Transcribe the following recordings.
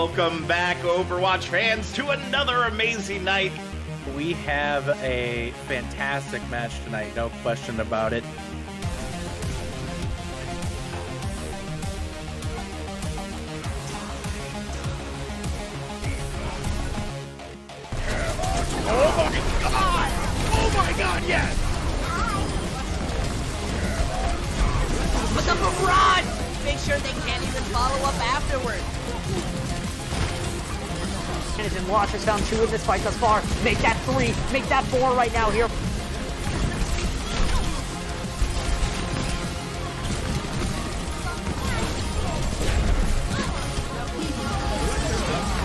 welcome back, Overwatch fans, to another amazing night. We have a fantastic match tonight, no question about it. Oh my god, yes! Put the barrage! Make sure they can't even follow up afterwards. And Wash has found 2 in this fight thus far. Make that 3, make that 4 right now here.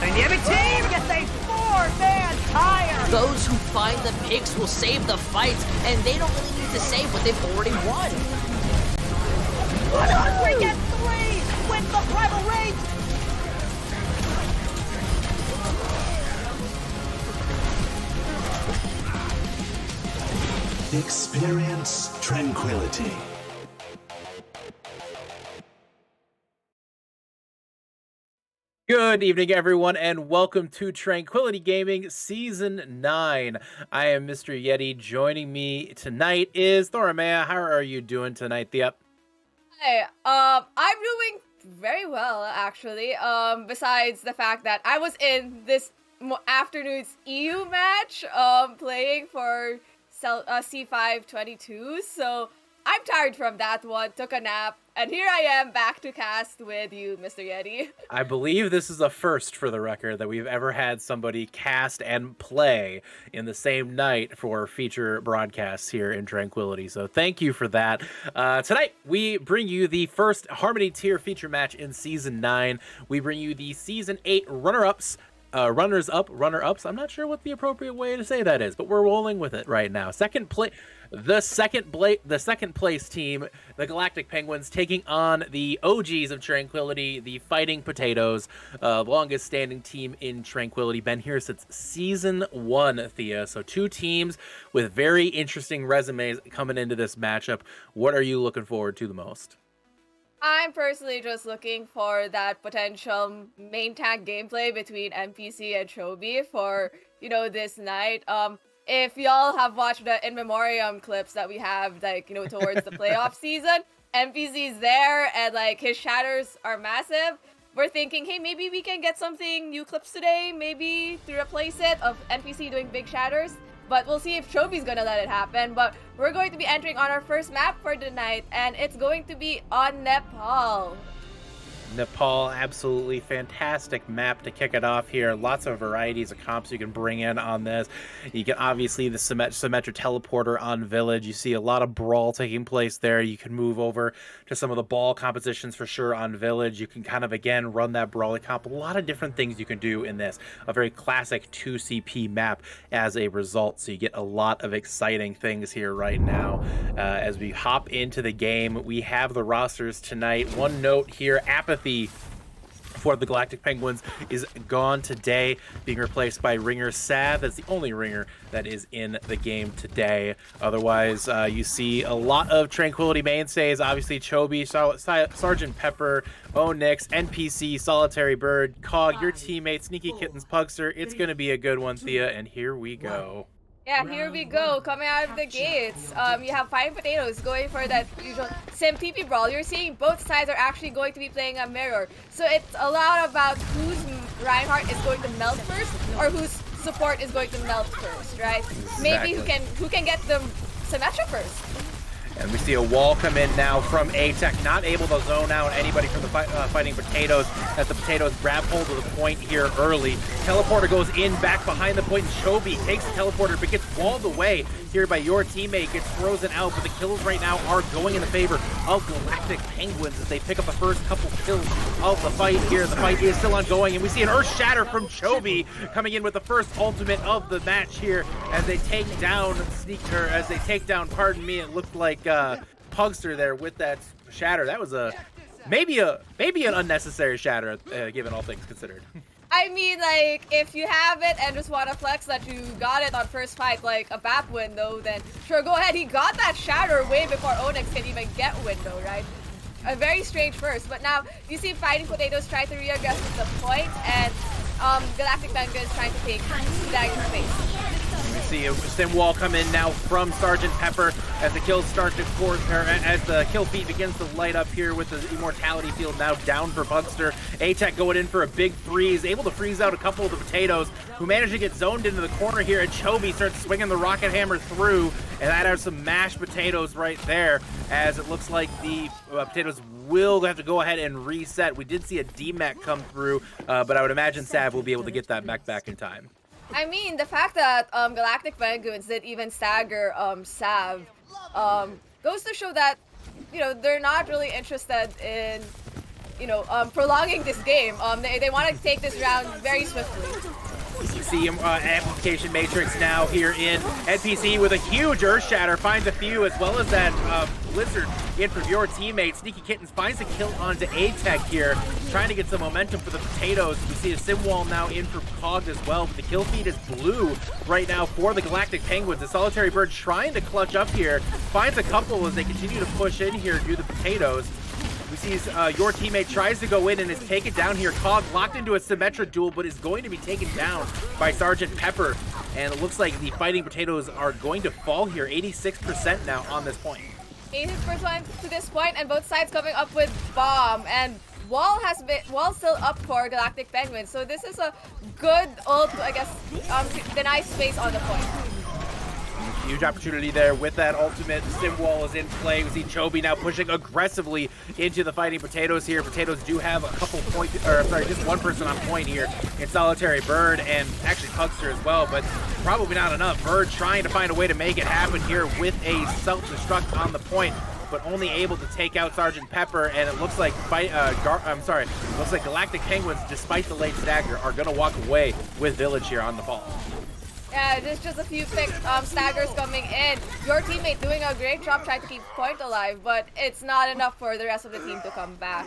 Dynamic team gets a 4-man tire. Those who find the picks will save the fights, and they don't really need to save what they've already won. 103 with the rival race. Experience tranquility. Good evening, everyone, and welcome to Tranquility Gaming Season 9. I am Mr. Yeti. Joining me tonight is Thoramea. How are you doing tonight, Thea? Hey, I'm doing very well, actually. Besides the fact that I was in this afternoon's EU match, playing for C522, so I'm tired from that one, took a nap, and here I am back to cast with you, Mr. Yeti. I believe this is a first for the record that we've ever had somebody cast and play in the same night for feature broadcasts here in Tranquility, so thank you for that. Tonight, we bring you the first Harmony Tier feature match in Season 9. We bring you the Season 8 runner-ups, runner-ups. I'm not sure what the appropriate way to say that is, but we're rolling with it right now. The second place team, the Galactic Penguins, taking on the OGs of Tranquility, the Fighting Potatoes, longest standing team in Tranquility. Been here since Season 1, Thea. So 2 teams with very interesting resumes coming into this matchup. What are you looking forward to the most? I'm personally just looking for that potential main tank gameplay between NPC and Chobi for, this night. If y'all have watched the In Memoriam clips that we have, towards the playoff season, NPC's there, and, his shatters are massive. We're thinking, hey, maybe we can get something new clips today, maybe to replace it, of NPC doing big shatters. But we'll see if Chobi's gonna let it happen. But we're going to be entering on our first map for the night, and it's going to be on Nepal. Nepal, absolutely fantastic map to kick it off here. Lots of varieties of comps you can bring in on this. You can obviously the symmetric teleporter on Village. You see a lot of brawl taking place there. You can move over to some of the ball compositions for sure on Village. You can kind of, again, run that brawly comp. A lot of different things you can do in this. A very classic 2CP map as a result. So you get a lot of exciting things here right now. As we hop into the game, we have the rosters tonight. One note here, Apathy for the Galactic Penguins is gone today, being replaced by Ringer Sav. That's the only Ringer that is in the game today. Otherwise, you see a lot of Tranquility mainstays. Obviously, Chobi, Sergeant Pepper, Onyx, NPC, Solitary Bird, Cog, your teammate, Sneaky Kittens, Pugster. It's going to be a good one, Thea, and here we go. Yeah, here we go, coming out of the gates. You have Fighting Potatoes going for that usual sim TP brawl. You're seeing both sides are actually going to be playing a mirror. So it's a lot about whose Reinhardt is going to melt first, or whose support is going to melt first, right? Exactly. Maybe who can get the Symmetra first. And we see a wall come in now from A-Tech, not able to zone out anybody from the Fighting Potatoes as the Potatoes grab hold of the point here early. Teleporter goes in back behind the point, and Chobi takes the teleporter but gets walled away here by your teammate, gets frozen out, but the kills right now are going in the favor of Galactic Penguins as they pick up the first couple kills of the fight here. The fight is still ongoing, and we see an Earth Shatter from Chobi coming in with the first ultimate of the match here as they take down pardon me, it looked like Pugster there with that shatter. That was maybe an unnecessary shatter, given all things considered. I mean, if you have it and just want to flex that you got it on first fight, like a BAP window, then sure, go ahead. He got that shatter way before Onyx can even get window, right? a very strange first. But now you see Fighting Potatoes try to reaggress with the point, and Galactic Penguin is trying to take Dagger face. We see a stim wall come in now from Sergeant Pepper as the kills start to as the kill feed begins to light up here with the immortality field now down for Pugster. A-Tech going in for a big freeze, able to freeze out a couple of the potatoes who managed to get zoned into the corner here, and Chobi starts swinging the rocket hammer through, and that has some mashed potatoes right there as it looks like the potatoes will have to go ahead and reset. We did see a D-Mech come through, but I would imagine Sav will be able to get that mech back in time. I mean, the fact that Galactic Penguins did even stagger Sav goes to show that, you know, they're not really interested in, you know, prolonging this game. They want to take this round very swiftly. You see Amplification Matrix now here in NPC with a huge Earth Shatter, finds a few, as well as that Blizzard in from your teammate. Sneaky Kittens finds a kill onto A-Tech here, trying to get some momentum for the potatoes. We see a sim wall now in for Cog as well, but the kill feed is blue right now for the Galactic Penguins. The Solitary Bird trying to clutch up here, finds a couple as they continue to push in here to the potatoes. We see your teammate tries to go in and is taken down here. Cog locked into a Symmetra duel, but is going to be taken down by Sergeant Pepper. And it looks like the Fighting Potatoes are going to fall here. 86% now on this point. 86% to this point, and both sides coming up with Bomb. And Wall still up for Galactic Penguins. So this is a good ult, I guess, deny space on the point. Huge opportunity there with that ultimate. Sim wall is in play. We see Chobi now pushing aggressively into the Fighting Potatoes here. Potatoes do have a couple point, or sorry, just one person on point here in Solitary Bird, and actually Pugster as well, but probably not enough. Bird trying to find a way to make it happen here with a self-destruct on the point, but only able to take out Sergeant Pepper, and it looks like looks like Galactic Penguins, despite the late stagger, are going to walk away with Village here on the fall. Yeah, there's just a few quick staggers coming in. Your teammate doing a great job trying to keep point alive, but it's not enough for the rest of the team to come back.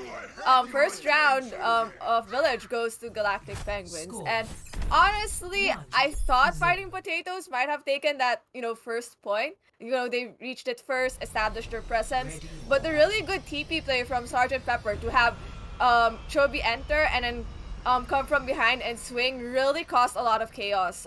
First round of Village goes to Galactic Penguins, and honestly, I thought Fighting Potatoes might have taken that, you know, first point. You know, they reached it first, established their presence, but the really good TP play from Sergeant Pepper to have Chobi enter and then come from behind and swing really caused a lot of chaos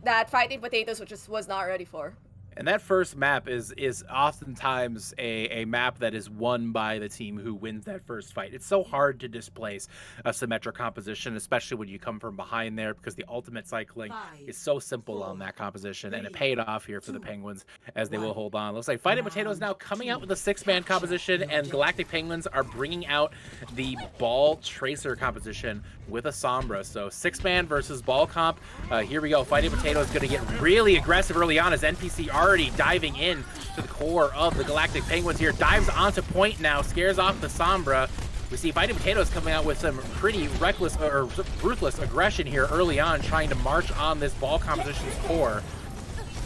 that Fighting Potatoes was not ready for. And that first map is oftentimes a map that is won by the team who wins that first fight. It's so hard to displace a symmetric composition, especially when you come from behind there, because the ultimate cycling is so simple on that composition, and it paid off here for the Penguins as they will hold on. Looks like Fighting Potatoes now coming out with a 6-man composition, and Galactic Penguins are bringing out the Ball Tracer composition with a Sombra. So 6-man versus Ball comp. Here we go. Fighting Potatoes going to get really aggressive early on as NPC already diving in to the core of the Galactic Penguins here. Dives onto point now, scares off the Sombra. We see Fighting Potatoes coming out with some pretty reckless or ruthless aggression here early on, trying to march on this Ball composition's core.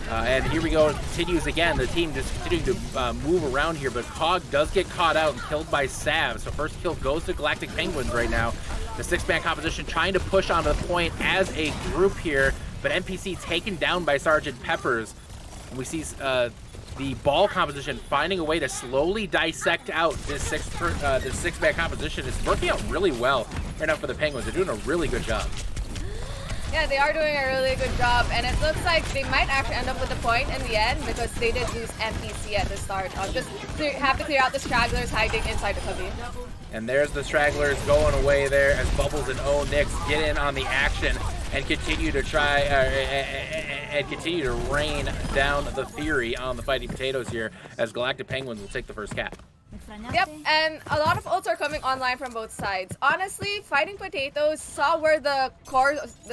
And here we go, it continues again. The team just continuing to move around here, but Cog does get caught out and killed by Sav. So first kill goes to Galactic Penguins right now. The 6-man composition trying to push onto the point as a group here, but NPC taken down by Sergeant Peppers. We see the Ball composition finding a way to slowly dissect out this 6-man composition. It's working out really well right now for the Penguins. They're doing a really good job. Yeah, they are doing a really good job, and it looks like they might actually end up with a point in the end because they did lose NPC at the start. Just have to clear out the stragglers hiding inside the cubby. And there's the stragglers going away there as Bubbles and O-Nix get in on the action and continue to try and continue to rain down the Fury on the Fighting Potatoes here as Galactic Penguins will take the first cap. Yep, and a lot of ults are coming online from both sides. Honestly, Fighting Potatoes saw where the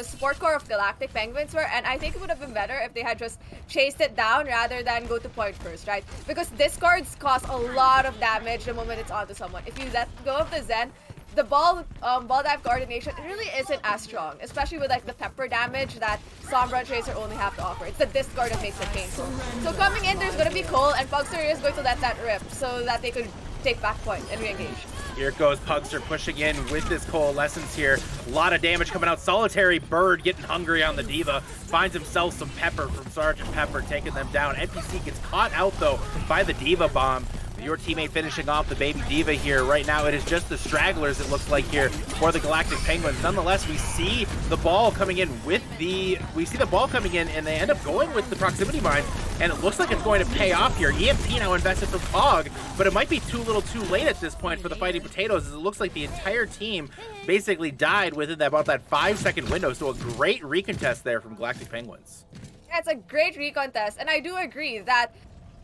support core of Galactic Penguins were, and I think it would have been better if they had just chased it down rather than go to point first, right? Because discards cause a lot of damage the moment it's onto someone. If you let go of the Zen, the ball dive coordination really isn't as strong, especially with like the pepper damage that Sombra and Tracer only have to offer. It's the discard that makes it painful. So coming in, there's going to be Cole, and Pugster is going to let that rip so that they could take back point and re-engage. Here goes Pugster pushing in with this Coalescence here. A lot of damage coming out. Solitary Bird getting hungry on the Diva. Finds himself some pepper from Sergeant Pepper, taking them down. NPC gets caught out, though, by the Diva Bomb. your teammate finishing off the Baby Diva here. Right now, it is just the stragglers, it looks like, here for the Galactic Penguins. Nonetheless, we see the ball coming in and they end up going with the proximity mines, and it looks like it's going to pay off here. EMP now invested from Pog, but it might be too little too late at this point for the Fighting Potatoes, as it looks like the entire team basically died within about that 5-second window. So a great recontest there from Galactic Penguins. Yeah, it's a great recontest, and I do agree that,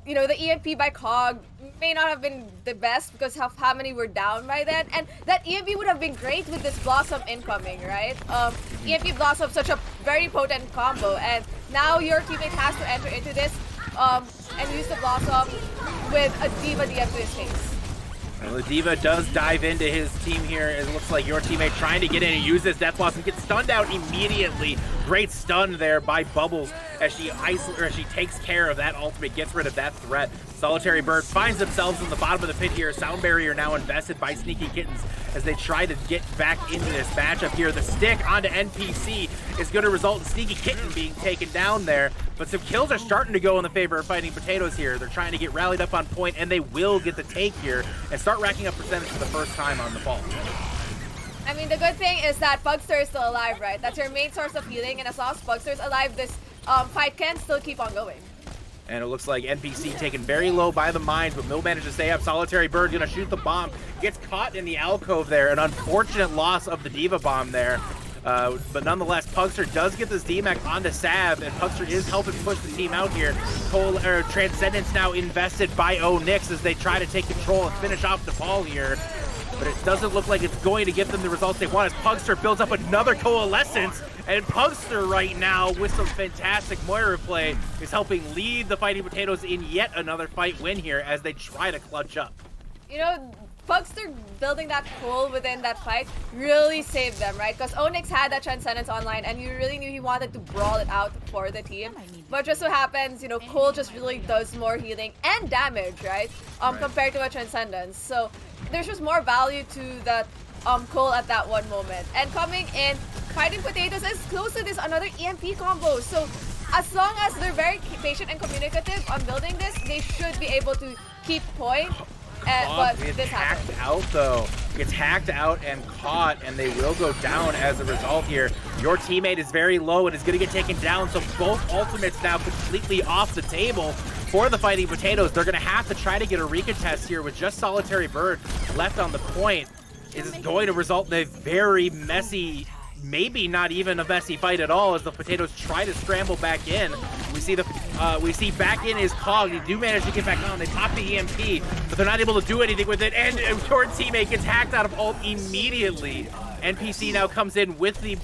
you know, the EMP by Cog may not have been the best because of how many were down by then, and that EMP would have been great with this Blossom incoming, right? EMP Blossom, such a very potent combo, and now your teammate has to enter into this and use the Blossom with a Diva DM to his face. Well, the Diva does dive into his team here. It looks like your teammate trying to get in and use this Death Blossom, gets stunned out immediately. Great stun there by Bubbles as she takes care of that ultimate, gets rid of that threat. Solitary Bird finds themselves in the bottom of the pit here. Sound Barrier now invested by Sneaky Kittens as they try to get back into this matchup here. The stick onto NPC is going to result in Sneaky Kitten being taken down there, but some kills are starting to go in the favor of Fighting Potatoes here. They're trying to get rallied up on point, and they will get the take here and start racking up percentage for the first time on the fall. I mean, the good thing is that Pugster is still alive, right? That's your main source of healing, and as long as Pugster is alive, this fight can still keep on going. And it looks like NPC taken very low by the mines, but Mill managed to stay up. Solitary Bird gonna shoot the bomb. Gets caught in the alcove there. An unfortunate loss of the Diva bomb there. But nonetheless, Pugster does get this DMAC onto Sab, and Pugster is helping push the team out here. Transcendence now invested by Onyx as they try to take control and finish off the ball here. But it doesn't look like it's going to get them the results they want as Pugster builds up another Coalescence. And Pugster right now, with some fantastic Moira play, is helping lead the Fighting Potatoes in yet another fight win here as they try to clutch up. You know, Pugster building that pull within that fight really saved them, right? Because Onyx had that Transcendence online, and you really knew he wanted to brawl it out for the team. But just so happens, you know, Cole just really does more healing and damage, right? Compared to a Transcendence. So there's just more value to that Cole at that one moment. And coming in, Fighting Potatoes is close to this another EMP combo. So as long as they're very patient and communicative on building this, they should be able to keep point. But this hacked out though. Gets hacked out and caught, and they will go down as a result here. Your teammate is very low and is going to get taken down, so both ultimates now completely off the table for the Fighting Potatoes. They're going to have to try to get a recontest here with just Solitary Bird left on the point. It is going to result in a very messy, maybe not even a messy fight at all, as the Potatoes try to scramble back in. We see back in is Cog. They do manage to get back on. They pop the EMP, but they're not able to do anything with it. And your teammate gets hacked out of ult immediately. NPC now comes in with the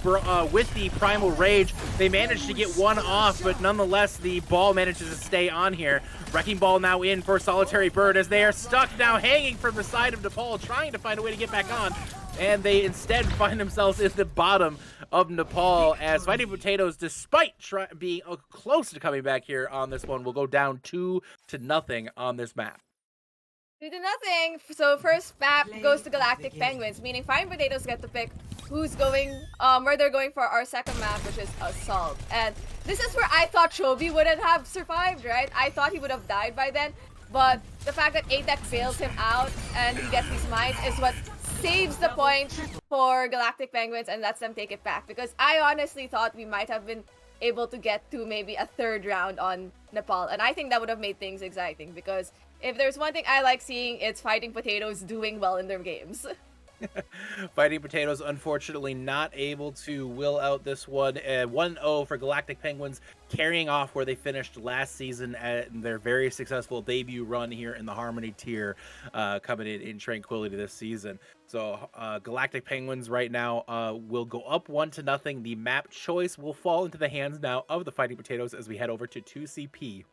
Primal Rage. They manage to get one off, but nonetheless, the ball manages to stay on here. Wrecking Ball now in for Solitary Bird as they are stuck now hanging from the side of Nepal, trying to find a way to get back on. And they instead find themselves at the bottom of Nepal as Fighting Potatoes, despite being close to coming back here on this one, will go down 2-0 on this map. 2-0. So first map goes to Galactic Penguins, meaning Fighting Potatoes get to pick who's going, where they're going for our second map, which is Assault. And this is where I thought Chobi wouldn't have survived, right? I thought he would have died by then, but the fact that ATEC bails him out and he gets these mines is what saves the point for Galactic Penguins and lets them take it back, because I honestly thought we might have been able to get to maybe a third round on Nepal, and I think that would have made things exciting, because if there's one thing I like seeing, it's Fighting Potatoes doing well in their games. Fighting Potatoes, unfortunately, not able to will out this one. 1-0 for Galactic Penguins, carrying off where they finished last season at their very successful debut run here in the Harmony tier, coming in Tranquility this season. So Galactic Penguins right now will go up 1-0. The map choice will fall into the hands now of the Fighting Potatoes as we head over to 2CP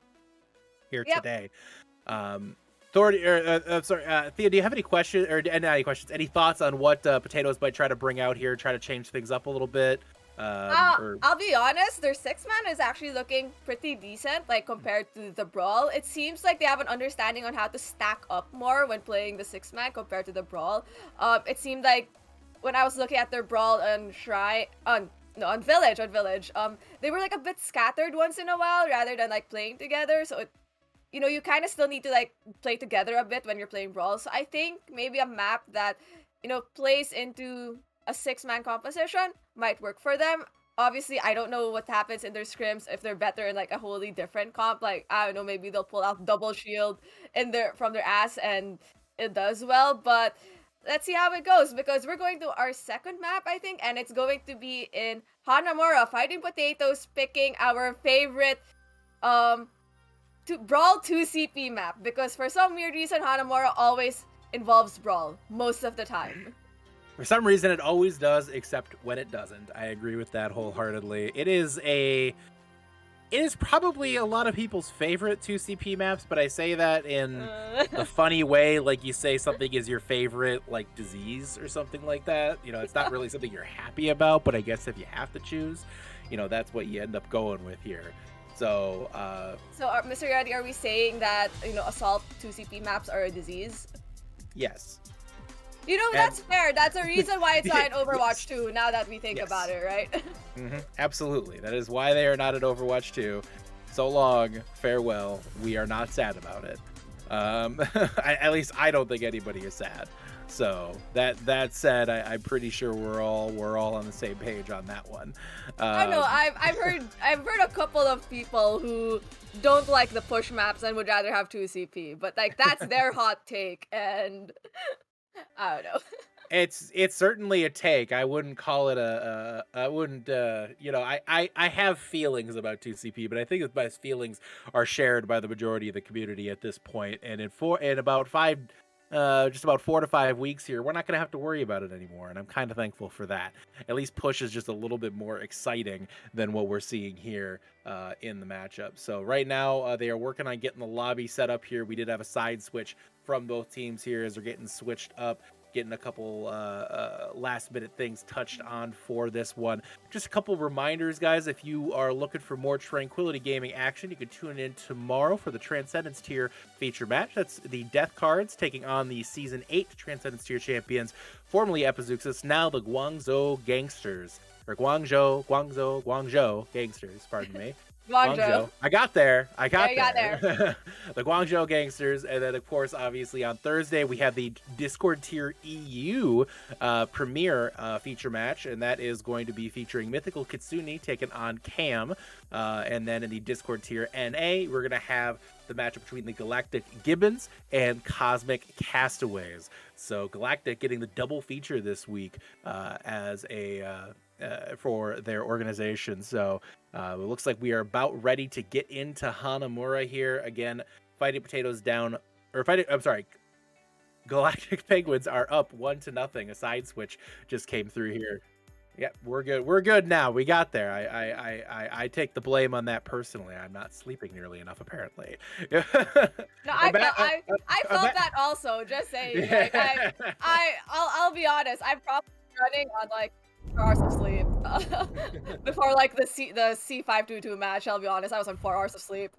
here today. Thor, Thea, do you have any questions, or any thoughts on what Potatoes might try to bring out here, try to change things up a little bit? I'll be honest, their 6-man is actually looking pretty decent, like, compared to the Brawl. It seems like they have an understanding on how to stack up more when playing the 6-man compared to the Brawl. It seemed like when I was looking at their Brawl on on Village, they were like a bit scattered once in a while rather than like playing together, so you know, you kind of still need to like play together a bit when you're playing Brawl. So I think maybe a map that, you know, plays into a 6-man composition might work for them. Obviously, I don't know what happens in their scrims if they're better in like a wholly different comp. Like, I don't know, maybe they'll pull out double shield in their from their ass and it does well. But let's see how it goes, because we're going to our second map, I think, and it's going to be in Hanamura, Fighting Potatoes, picking our favorite Brawl 2 CP map, because for some weird reason Hanamura always involves Brawl most of the time. For some reason, it always does, except when it doesn't. I agree with that wholeheartedly. It is probably a lot of people's favorite 2CP maps, but I say that in the funny way, like you say something is your favorite, like, disease or something like that. You know, it's not really something you're happy about, but I guess if you have to choose, you know, that's what you end up going with here. So, Mr. Reddy, are we saying that, you know, Assault 2CP maps are a disease? Yes. You know, that's fair. That's a reason why it's not in Overwatch 2, now that we think about it, right? Absolutely. That is why they are not at Overwatch 2. So long, farewell. We are not sad about it. At least I don't think anybody is sad. So that said, I'm pretty sure we're all on the same page on that one. I know. I've heard a couple of people who don't like the push maps and would rather have 2CP, but like that's their hot take, and I don't know. It's certainly a take. I wouldn't call it I wouldn't, you know, I have feelings about 2CP, but I think that my feelings are shared by the majority of the community at this point. And in about 4 to 5 weeks here, we're not going to have to worry about it anymore. And I'm kind of thankful for that. At least push is just a little bit more exciting than what we're seeing here in the matchup. So right now they are working on getting the lobby set up here. We did have a side switch from both teams here as they're getting switched up, getting a couple last minute things touched on for this one. Just a couple reminders, guys. If you are looking for more Tranquility Gaming action, you can tune in tomorrow for the Transcendence Tier feature match. That's the Death Cards taking on the Season 8 Transcendence Tier champions, formerly Epizeuxis, now the Guangzhou Gangsters. Or Guangzhou Gangsters, pardon me. Guangzhou. I got there. You got there. The Guangzhou Gangsters. And then, of course, obviously on Thursday, we have the Discord Tier EU premiere feature match. And that is going to be featuring Mythical Kitsune taking on Cam. And then in the Discord Tier NA, we're going to have the matchup between the Galactic Gibbons and Cosmic Castaways. So Galactic getting the double feature this week as a for their organization. So it looks like we are about ready to get into Hanamura here. Again, Fighting Potatoes down, or Galactic Penguins are up 1-0. A side switch just came through here. Yep, we're good. We're good now. We got there. I take the blame on that personally. I'm not sleeping nearly enough, apparently. No, I felt that also. Just saying. Like, I'll be honest. I'm probably running on like 4 hours of sleep before like the C522 match. I'll be honest. I was on 4 hours of sleep.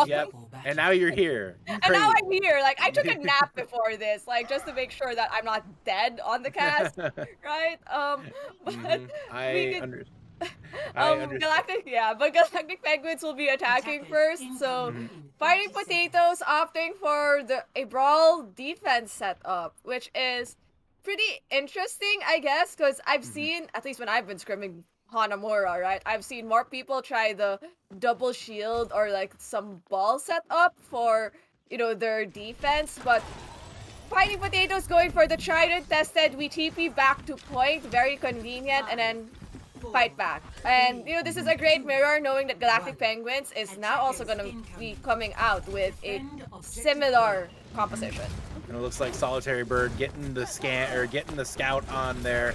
Yep. And now you're here. And now I'm here. Like I took a nap before this, like just to make sure that I'm not dead on the cast, right? But I understand. Galactic Penguins will be attacking first. So Fighting Potatoes opting for a Brawl defense setup, which is pretty interesting, I guess, because I've seen, at least when I've been scrimming Hanamura, right, I've seen more people try the double shield or like some ball setup for, you know, their defense, but Fighting Potatoes going for the tried and tested, we TP back to point, very convenient, and then fight back. And, you know, this is a great mirror, knowing that Galactic Penguins is now also going to be coming out with a similar composition. And it looks like Solitary Bird getting the scout on there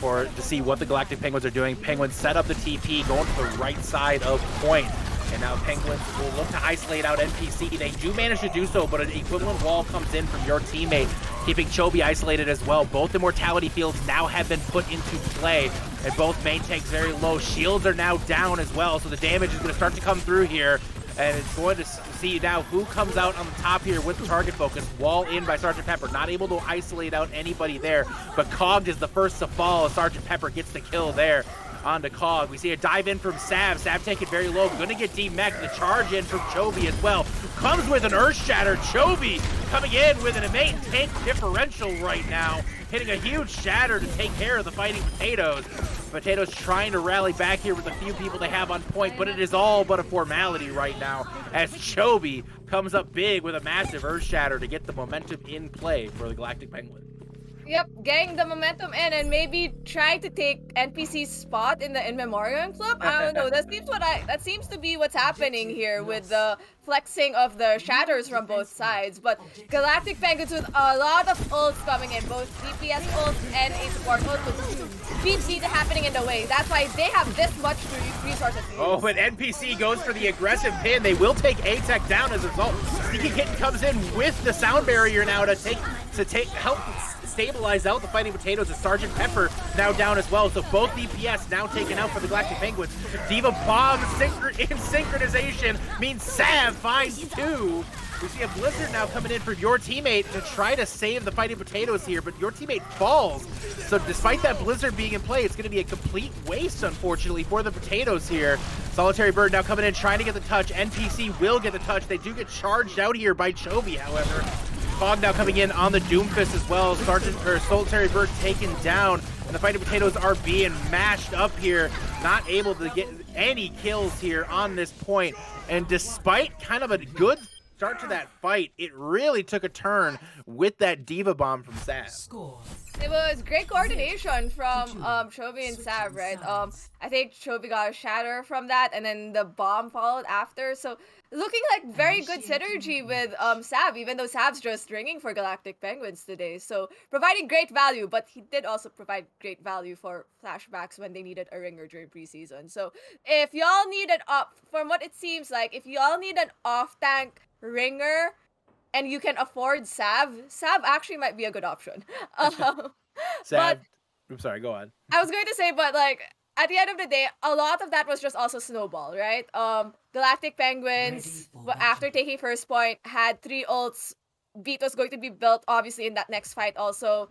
to see what the Galactic Penguins are doing. Penguins set up the TP, going to the right side of point. And now Penguins will look to isolate out NPC. They do manage to do so, but an equivalent wall comes in from your teammate, keeping Chobi isolated as well. Both immortality fields now have been put into play, and both main tanks very low. Shields are now down as well, so the damage is going to start to come through here. And it's going to see now who comes out on the top here with the target focus. Wall in by Sergeant Pepper, not able to isolate out anybody there. But Cogged is the first to fall as Sergeant Pepper gets the kill there onto Cog. We see a dive in from Sav. Sav taken very low. Gonna get D-Mech. The charge in from Chovy as well. Comes with an Earth Shatter. Chovy coming in with an main tank differential right now. Hitting a huge shatter to take care of the Fighting Potatoes. Potatoes trying to rally back here with the few people they have on point, but it is all but a formality right now as Chovy comes up big with a massive Earth Shatter to get the momentum in play for the Galactic Penguins. Yep, getting the momentum in and maybe trying to take NPC's spot in the In Memoriam Club. I don't know. That seems to be what's happening here with the flexing of the shatters from both sides. But Galactic Penguins with a lot of ults coming in, both DPS ults and a support ult with speed happening in the way. That's why they have this much resources to use. Oh, but NPC goes for the aggressive pin. They will take A-Tech down as a result. Sneaky Kitten comes in with the sound barrier now to help stabilize out the Fighting Potatoes. As Sergeant Pepper now down as well. So both DPS now taken out for the Galactic Penguins. Diva Bomb in synchronization means Sav finds 2. We see a Blizzard now coming in for your teammate to try to save the Fighting Potatoes here, but your teammate falls. So despite that Blizzard being in play, it's going to be a complete waste, unfortunately, for the Potatoes here. Solitary Bird now coming in, trying to get the touch. NPC will get the touch. They do get charged out here by Chovy, however. Fog now coming in on the Doomfist as well. Solitary Bird taken down, and the Fighting Potatoes are being mashed up here. Not able to get any kills here on this point. And despite kind of a good start to that fight, it really took a turn with that Diva Bomb from Sav. It was great coordination from Chovy and Sav, right? I think Chovy got a shatter from that, and then the bomb followed after. So looking like very good synergy with Sav, even though Sav's just ringing for Galactic Penguins today. So providing great value, but he did also provide great value for flashbacks when they needed a ringer during preseason. So if y'all need from what it seems like, if y'all need an off-tank ringer and you can afford Sav actually might be a good option. Sav, I'm sorry, go on. I was going to say, but like at the end of the day, a lot of that was just also snowball, right? Galactic Penguins, after taking first point, had 3 ults. Beat was going to be built, obviously, in that next fight also.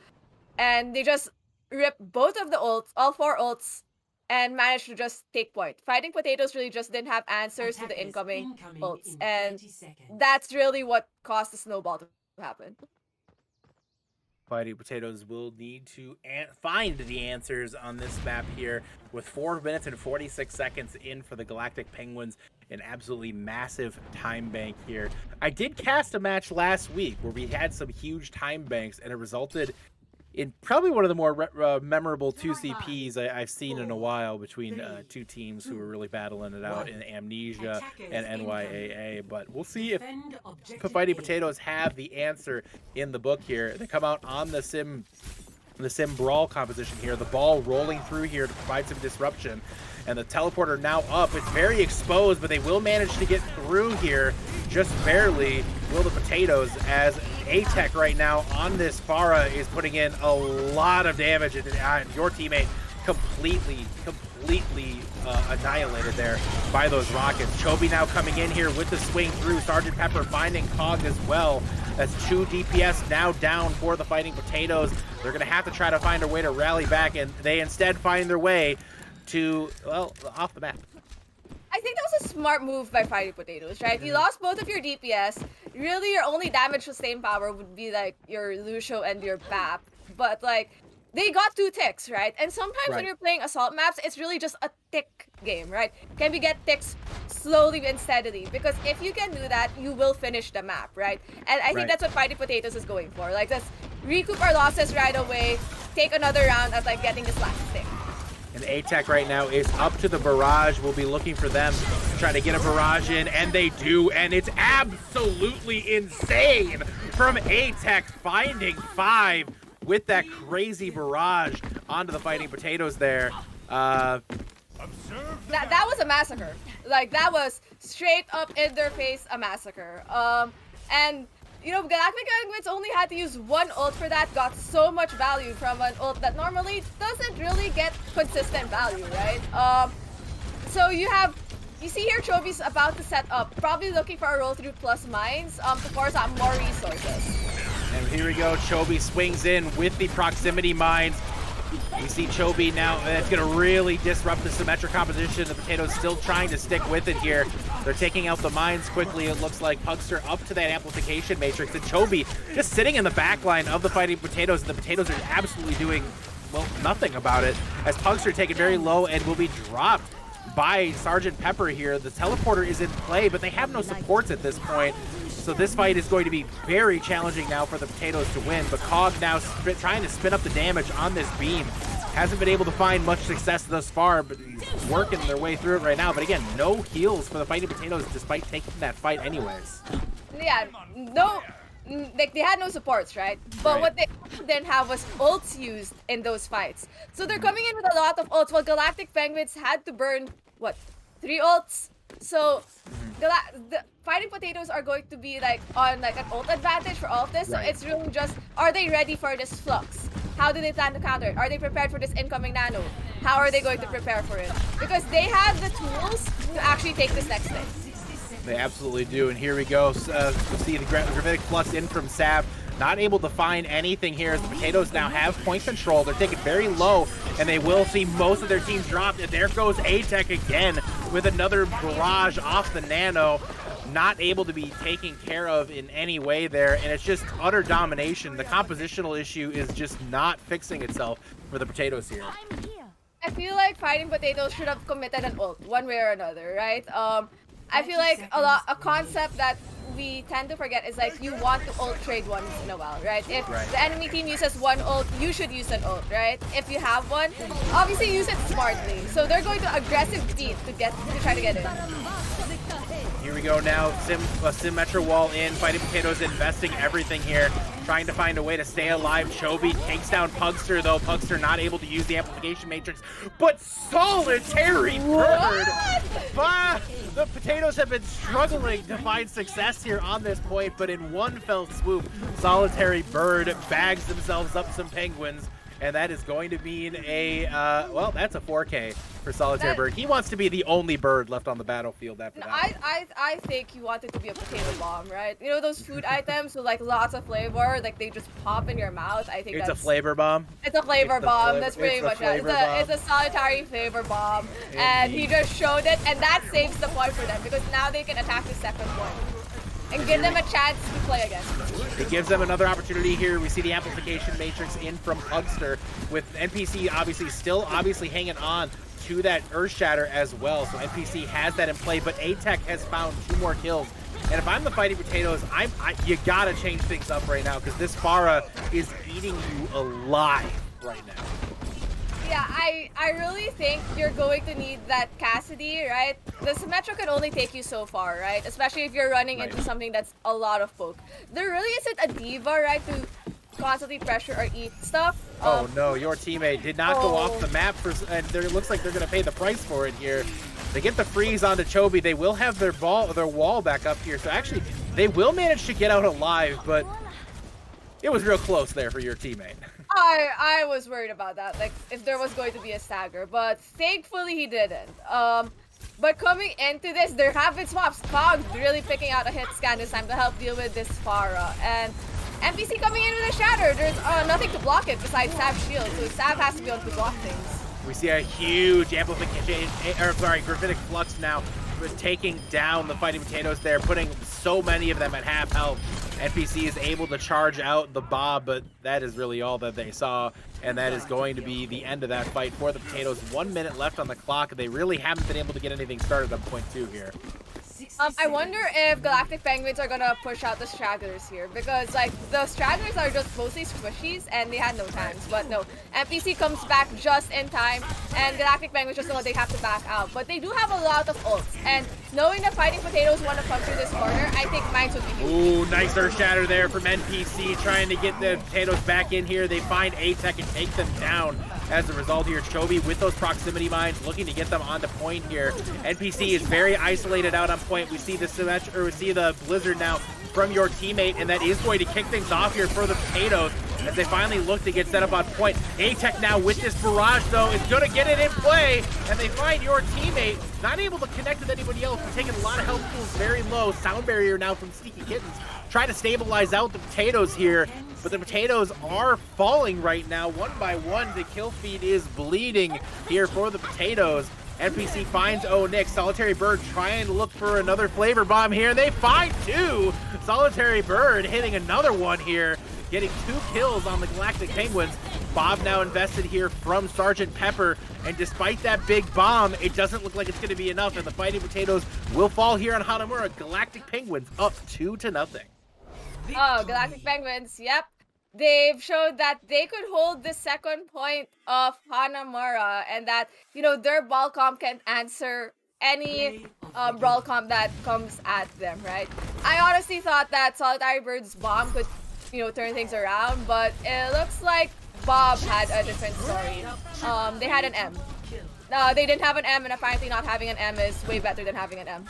And they just ripped both of the ults, all 4 ults, and managed to just take point. Fighting Potatoes really just didn't have answers to the incoming ults. And that's really what caused the snowball to happen. Fighting Potatoes will need to find the answers on this map here with 4 minutes and 46 seconds in for the Galactic Penguins. An absolutely massive time bank here. I did cast a match last week where we had some huge time banks, and it resulted in probably one of the more memorable 2CPs I've seen in a while between 2 teams who were really battling it out in Amnesia and NYAA. But we'll see if Fighting Potatoes have the answer in the book here. They come out on the Sim Brawl composition here. The ball rolling through here to provide some disruption. And the teleporter now up. It's very exposed, but they will manage to get through here just barely. Will the Potatoes, as A-Tech right now on this Pharah is putting in a lot of damage, and your teammate completely annihilated there by those rockets. Chovy now coming in here with the swing through. Sergeant Pepper finding Cog as well. That's 2 DPS now down for the Fighting Potatoes. They're going to have to try to find a way to rally back, and they instead find their way to, well, off the map. I think that was a smart move by Fighting Potatoes, right? You lost both of your DPS. Really, your only damage sustained power would be like your Lucio and your BAP. But like, they got 2 ticks, right? And sometimes when you're playing assault maps, it's really just a tick game, right? Can we get ticks slowly and steadily? Because if you can do that, you will finish the map, right? And I think that's what Fighting Potatoes is going for. Like, let's recoup our losses right away, take another round of like getting this last tick. And A-Tech right now is up to the barrage. We'll be looking for them to try to get a barrage in, and they do, and it's absolutely insane from A-Tech finding 5 with that crazy barrage onto the Fighting Potatoes there. That was a massacre. Like, that was straight up in their face a massacre. And you know, Galactic Penguins only had to use 1 ult for that, got so much value from an ult that normally doesn't really get consistent value, right? So you see here Chovy's about to set up, probably looking for a roll through plus mines to force out more resources. And here we go, Chovy swings in with the proximity mines. You see Chobi now, that's going to really disrupt the symmetric composition. The Potatoes still trying to stick with it here. They're taking out the mines quickly. It looks like Pugster up to that amplification matrix, and Chobi just sitting in the back line of the Fighting Potatoes, and the Potatoes are absolutely doing, well, nothing about it, as Pugster taken very low and will be dropped by Sergeant Pepper here. The teleporter is in play, but they have no supports at this point. So this fight is going to be very challenging now for the Potatoes to win, but Cog now trying to spin up the damage on this beam. Hasn't been able to find much success thus far, but he's working their way through it right now. But again, no heals for the Fighting Potatoes despite taking that fight anyways. Yeah, no, like they had no supports, right? But Right. what they didn't have was ults used in those fights. So they're coming in with a lot of ults. Well, Galactic Penguins had to burn, what, 3 ults? So the Fighting Potatoes are going to be like on like an ult advantage for all of this. Right. So it's really just, are they ready for this flux? How do they plan to counter it? Are they prepared for this incoming nano? How are they going to prepare for it? Because they have the tools to actually take this next thing. They absolutely do, and here we go. We see the Gravitic Flux in from Sav. Not able to find anything here as the Potatoes now have point control. They're taken very low, and they will see most of their team dropped. And there goes A-Tech again with another barrage off the Nano. Not able to be taken care of in any way there, and it's just utter domination. The compositional issue is just not fixing itself for the Potatoes here. I feel like Fighting Potatoes should have committed an ult one way or another, right? I feel like a concept that we tend to forget is like you want to ult trade once in a while, right? If the enemy team uses one ult, you should use an ult, right? If you have one, obviously use it smartly. So they're going to aggressive beat to try to get it. Here we go now, Symmetra wall in, Fighting Potatoes investing everything here, trying to find a way to stay alive. Chobi takes down Pugster though, Pugster not able to use the amplification matrix, but solitary bird! But the Potatoes have been struggling to find success here on this point, but in one fell swoop, solitary bird bags themselves up some penguins. And that is going to mean a, well, that's a 4K for Solitary Bird. He wants to be the only bird left on the battlefield after that. I think you want it to be a potato bomb, right? You know those food items with like lots of flavor, like they just pop in your mouth? I think it's that's... a flavor bomb? It's a flavor bomb, that's pretty much it. It's a solitary flavor bomb. Indeed. And he just showed it, and that saves the point for them, because now they can attack the second point. And give them a chance to play again. It gives them another opportunity here. We see the amplification matrix in from Pugster, with NPC still hanging on to that Earth Shatter as well. So NPC has that in play, but A-Tech has found 2 more kills. And if I'm the Fighting Potatoes, you gotta change things up right now, because this Pharah is eating you alive right now. Yeah, I really think you're going to need that Cassidy, right? The Symmetra can only take you so far, right? Especially if you're running into something that's a lot of poke. There really isn't a diva, right, to constantly pressure or eat stuff. Oh no, your teammate did not go off the map, and it looks like they're going to pay the price for it here. They get the freeze onto Chobi. They will have their wall back up here, so actually they will manage to get out alive, but it was real close there for your teammate. I was worried about that, like if there was going to be a stagger, but thankfully he didn't. But coming into this, there have been swaps. Cog really picking out a hit scan this time to help deal with this Pharah, and NPC coming in with a shatter. There's nothing to block it besides Sav's shield, so Sav has to be able to block things. We see a huge amplification, Gravitic Flux now, taking down the Fighting Potatoes there, putting so many of them at half health. NPC is able to charge out the Bob, but that is really all that they saw, and that is going to be the end of that fight for the Potatoes. 1 minute left on the clock. They really haven't been able to get anything started on point 2 here. I wonder if Galactic Penguins are gonna push out the stragglers here, because like the stragglers are just mostly squishies and they had no times. But no, NPC comes back just in time, and Galactic Penguins just know they have to back out. But they do have a lot of ults, and knowing that Fighting Potatoes want to come through this corner, I think mines would be huge. Ooh, nice Earth Shatter there from NPC, trying to get the Potatoes back in here. They find A-Tech and take them down. As a result here, Chobi with those proximity mines looking to get them onto point here. NPC is very isolated out on point. We see the Blizzard now from your teammate, and that is going to kick things off here for the Potatoes. as they finally look to get set up on point. A-Tech now with this barrage, though, is going to get it in play, and they find your teammate not able to connect with anybody else. They're taking a lot of health pools very low. Sound barrier now from Sneaky Kittens. Try to stabilize out the potatoes here, but the potatoes are falling right now, one by one. The kill feed is bleeding here for the potatoes. NPC finds Onyx. Solitary Bird trying to look for another flavor bomb here. They find two. Solitary Bird hitting another one here, getting 2 kills on the Galactic Penguins. Bob now invested here from Sergeant Pepper, and despite that big bomb, it doesn't look like it's going to be enough, and the Fighting Potatoes will fall here on Hanamura. Galactic Penguins up 2-0. Oh, Galactic Penguins, yep. They've showed that they could hold the second point of Hanamura, and that, you know, their ball comp can answer any brawl comp that comes at them, right? I honestly thought that Solitary Bird's bomb could, you know, turn things around, but it looks like Bob had a different story. They had an M. No, they didn't have an M, and apparently not having an M is way better than having an M.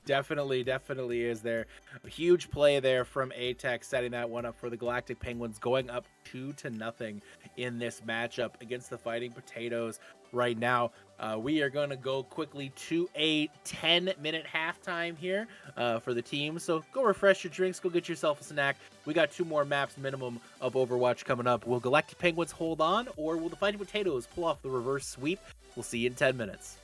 Definitely is there. A huge play there from A-Tech, setting that one up for the Galactic Penguins, going up 2-0 in this matchup against the Fighting Potatoes right now. We are going to go quickly to a 10-minute halftime here for the team. So go refresh your drinks, go get yourself a snack. We got 2 more maps minimum of Overwatch coming up. Will Galactic Penguins hold on, or will the Fighting Potatoes pull off the reverse sweep? We'll see you in 10 minutes.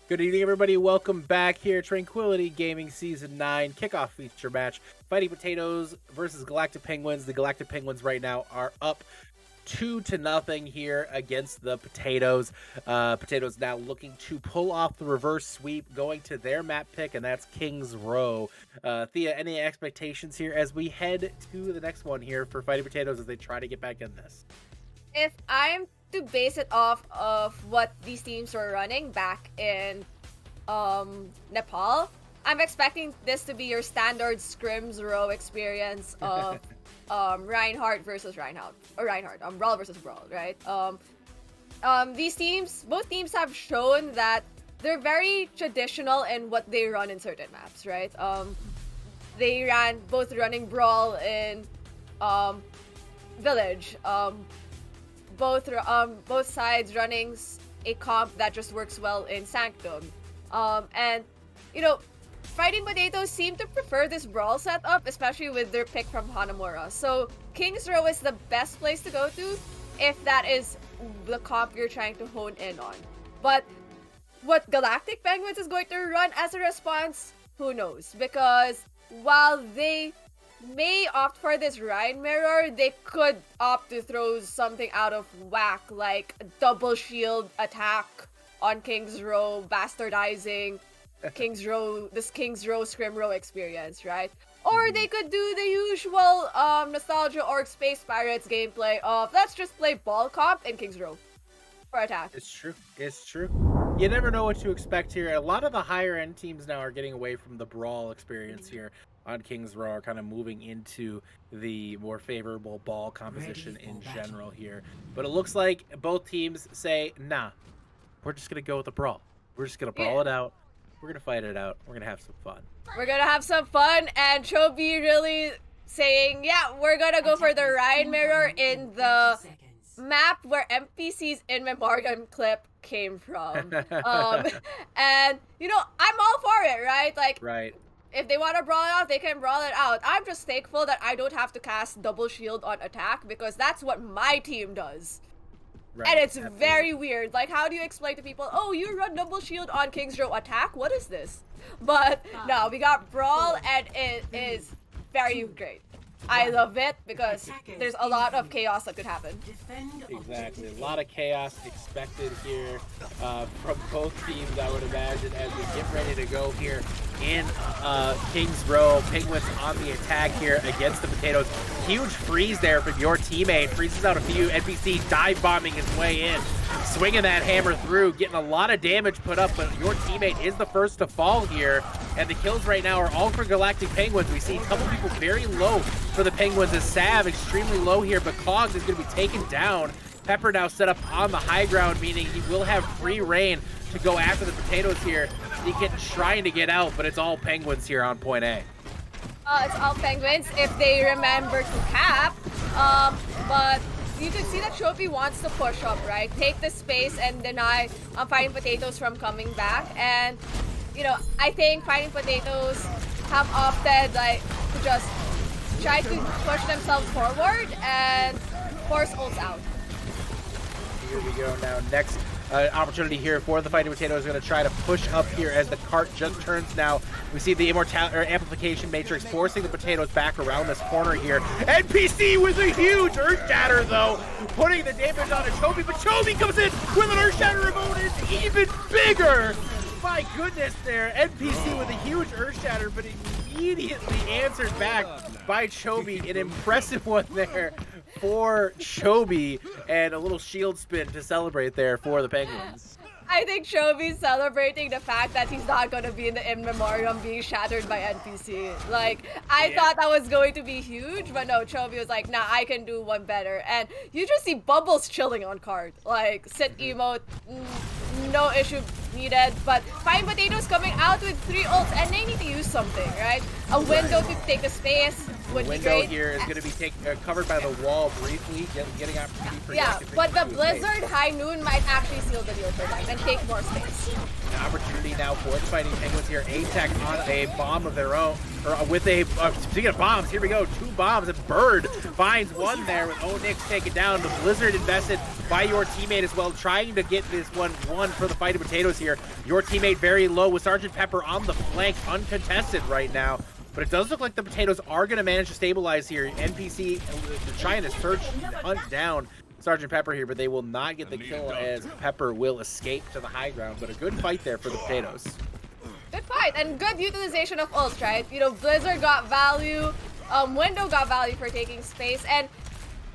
Good evening, everybody. Welcome back here. Tranquility Gaming Season 9 kickoff feature match. Fighting Potatoes versus Galactic Penguins. The Galactic Penguins right now are up 2-0 here against the Potatoes. Potatoes now looking to pull off the reverse sweep, going to their map pick, and that's King's Row. Thea, any expectations here as we head to the next one here for Fighting Potatoes as they try to get back in this? If I'm to base it off of what these teams were running back in Nepal, I'm expecting this to be your standard scrims row experience of Reinhardt versus Reinhardt, or Brawl versus Brawl, right? These teams, both teams have shown that they're very traditional in what they run in certain maps, right? They ran both running Brawl in Village, both sides running a comp that just works well in Sanctum, and you know, Fighting Potatoes seem to prefer this Brawl setup, especially with their pick from Hanamura. So King's Row is the best place to go to if that is the comp you're trying to hone in on. But what Galactic Penguins is going to run as a response, who knows? Because while they may opt for this Rhine Mirror, they could opt to throw something out of whack, like a double shield attack on King's Row, bastardizing King's Row Scrim Row experience, right? Or they could do the usual Nostalgia Org Space Pirates gameplay of let's just play ball comp in King's Row for attack. It's true. It's true. You never know what to expect here. A lot of the higher end teams now are getting away from the Brawl experience here on King's Row, are kind of moving into the more favorable ball composition in general here. But it looks like both teams say, nah, we're just going to go with the Brawl. We're just going to brawl it out. We're going to fight it out. We're going to have some fun. We're going to have some fun, and Chobi really saying, yeah, we're going to go for the Rhine Mirror in the map where NPC's In Memoriam clip came from. And, you know, I'm all for it, right? Like, right. If they want to brawl it out, they can brawl it out. I'm just thankful that I don't have to cast double shield on attack because that's what my team does. Right, and it's very weird. Like, how do you explain to people, oh, you run double shield on King's Row attack? What is this? But no, we got brawl and it is very great. I love it because there's a lot of chaos that could happen. Exactly. A lot of chaos expected here from both teams, I would imagine, as we get ready to go here in King's Row. Penguins on the attack here against the Potatoes. Huge freeze there from your teammate. Freezes out a few. NPC dive bombing his way in. Swinging that hammer through, getting a lot of damage put up, but your teammate is the first to fall here. And the kills right now are all for Galactic Penguins. We see a couple people very low for the Penguins as Sav extremely low here, but Cogs is going to be taken down. Pepper now set up on the high ground, meaning he will have free reign to go after the Potatoes here. He can trying to get out, but it's all Penguins here on point A. It's all Penguins if they remember to cap, but you can see that Shopi wants to push up, right? Take the space and deny Fighting Potatoes from coming back. And, you know, I think Fighting Potatoes have opted, like, to just try to push themselves forward and force ults out. Here we go now. Next opportunity here for the Fighting Potatoes is going to try to push up here as the cart just turns now. We see the amplification matrix forcing the Potatoes back around this corner here. NPC with a huge Earth Shatter though, putting the damage on Chobi, but Chobi comes in with an Earth Shatter remote is even bigger. My goodness there, NPC with a huge Earth Shatter, but immediately answered back by Chobi. An impressive one there for Chobi, and a little shield spin to celebrate there for the Penguins. I think Chobi's celebrating the fact that he's not going to be in the In Memoriam being shattered by NPC. Like, I thought that was going to be huge, but no, Chobi was like, nah, I can do one better. And you just see Bubbles chilling on card. Like, sit emote, no issue needed. But Fighting Potatoes coming out with 3 ults, and they need to use something, right? A window to take the space, would be window great. here is going to be covered by the wall briefly, getting opportunity for Yeah, Galactic but the Penguins to escape. Blizzard High Noon might actually seal the deal for them and take more space. An opportunity now for the Fighting Penguins here. A-Tech on a bomb of their own, or with a, speaking of bombs, here we go, 2 bombs, and Bird finds one there with Onyx taken down. The Blizzard invested by your teammate as well, trying to get this one for the Fighting Potatoes here. Your teammate very low with Sergeant Pepper on the flank, uncontested right now. But it does look like the Potatoes are going to manage to stabilize here. NPC trying to hunt down Sergeant Pepper here, but they will not get the kill as Pepper will escape to the high ground. But a good fight there for the Potatoes. Good fight and good utilization of ults, right? You know, Blizzard got value, Window got value for taking space, and,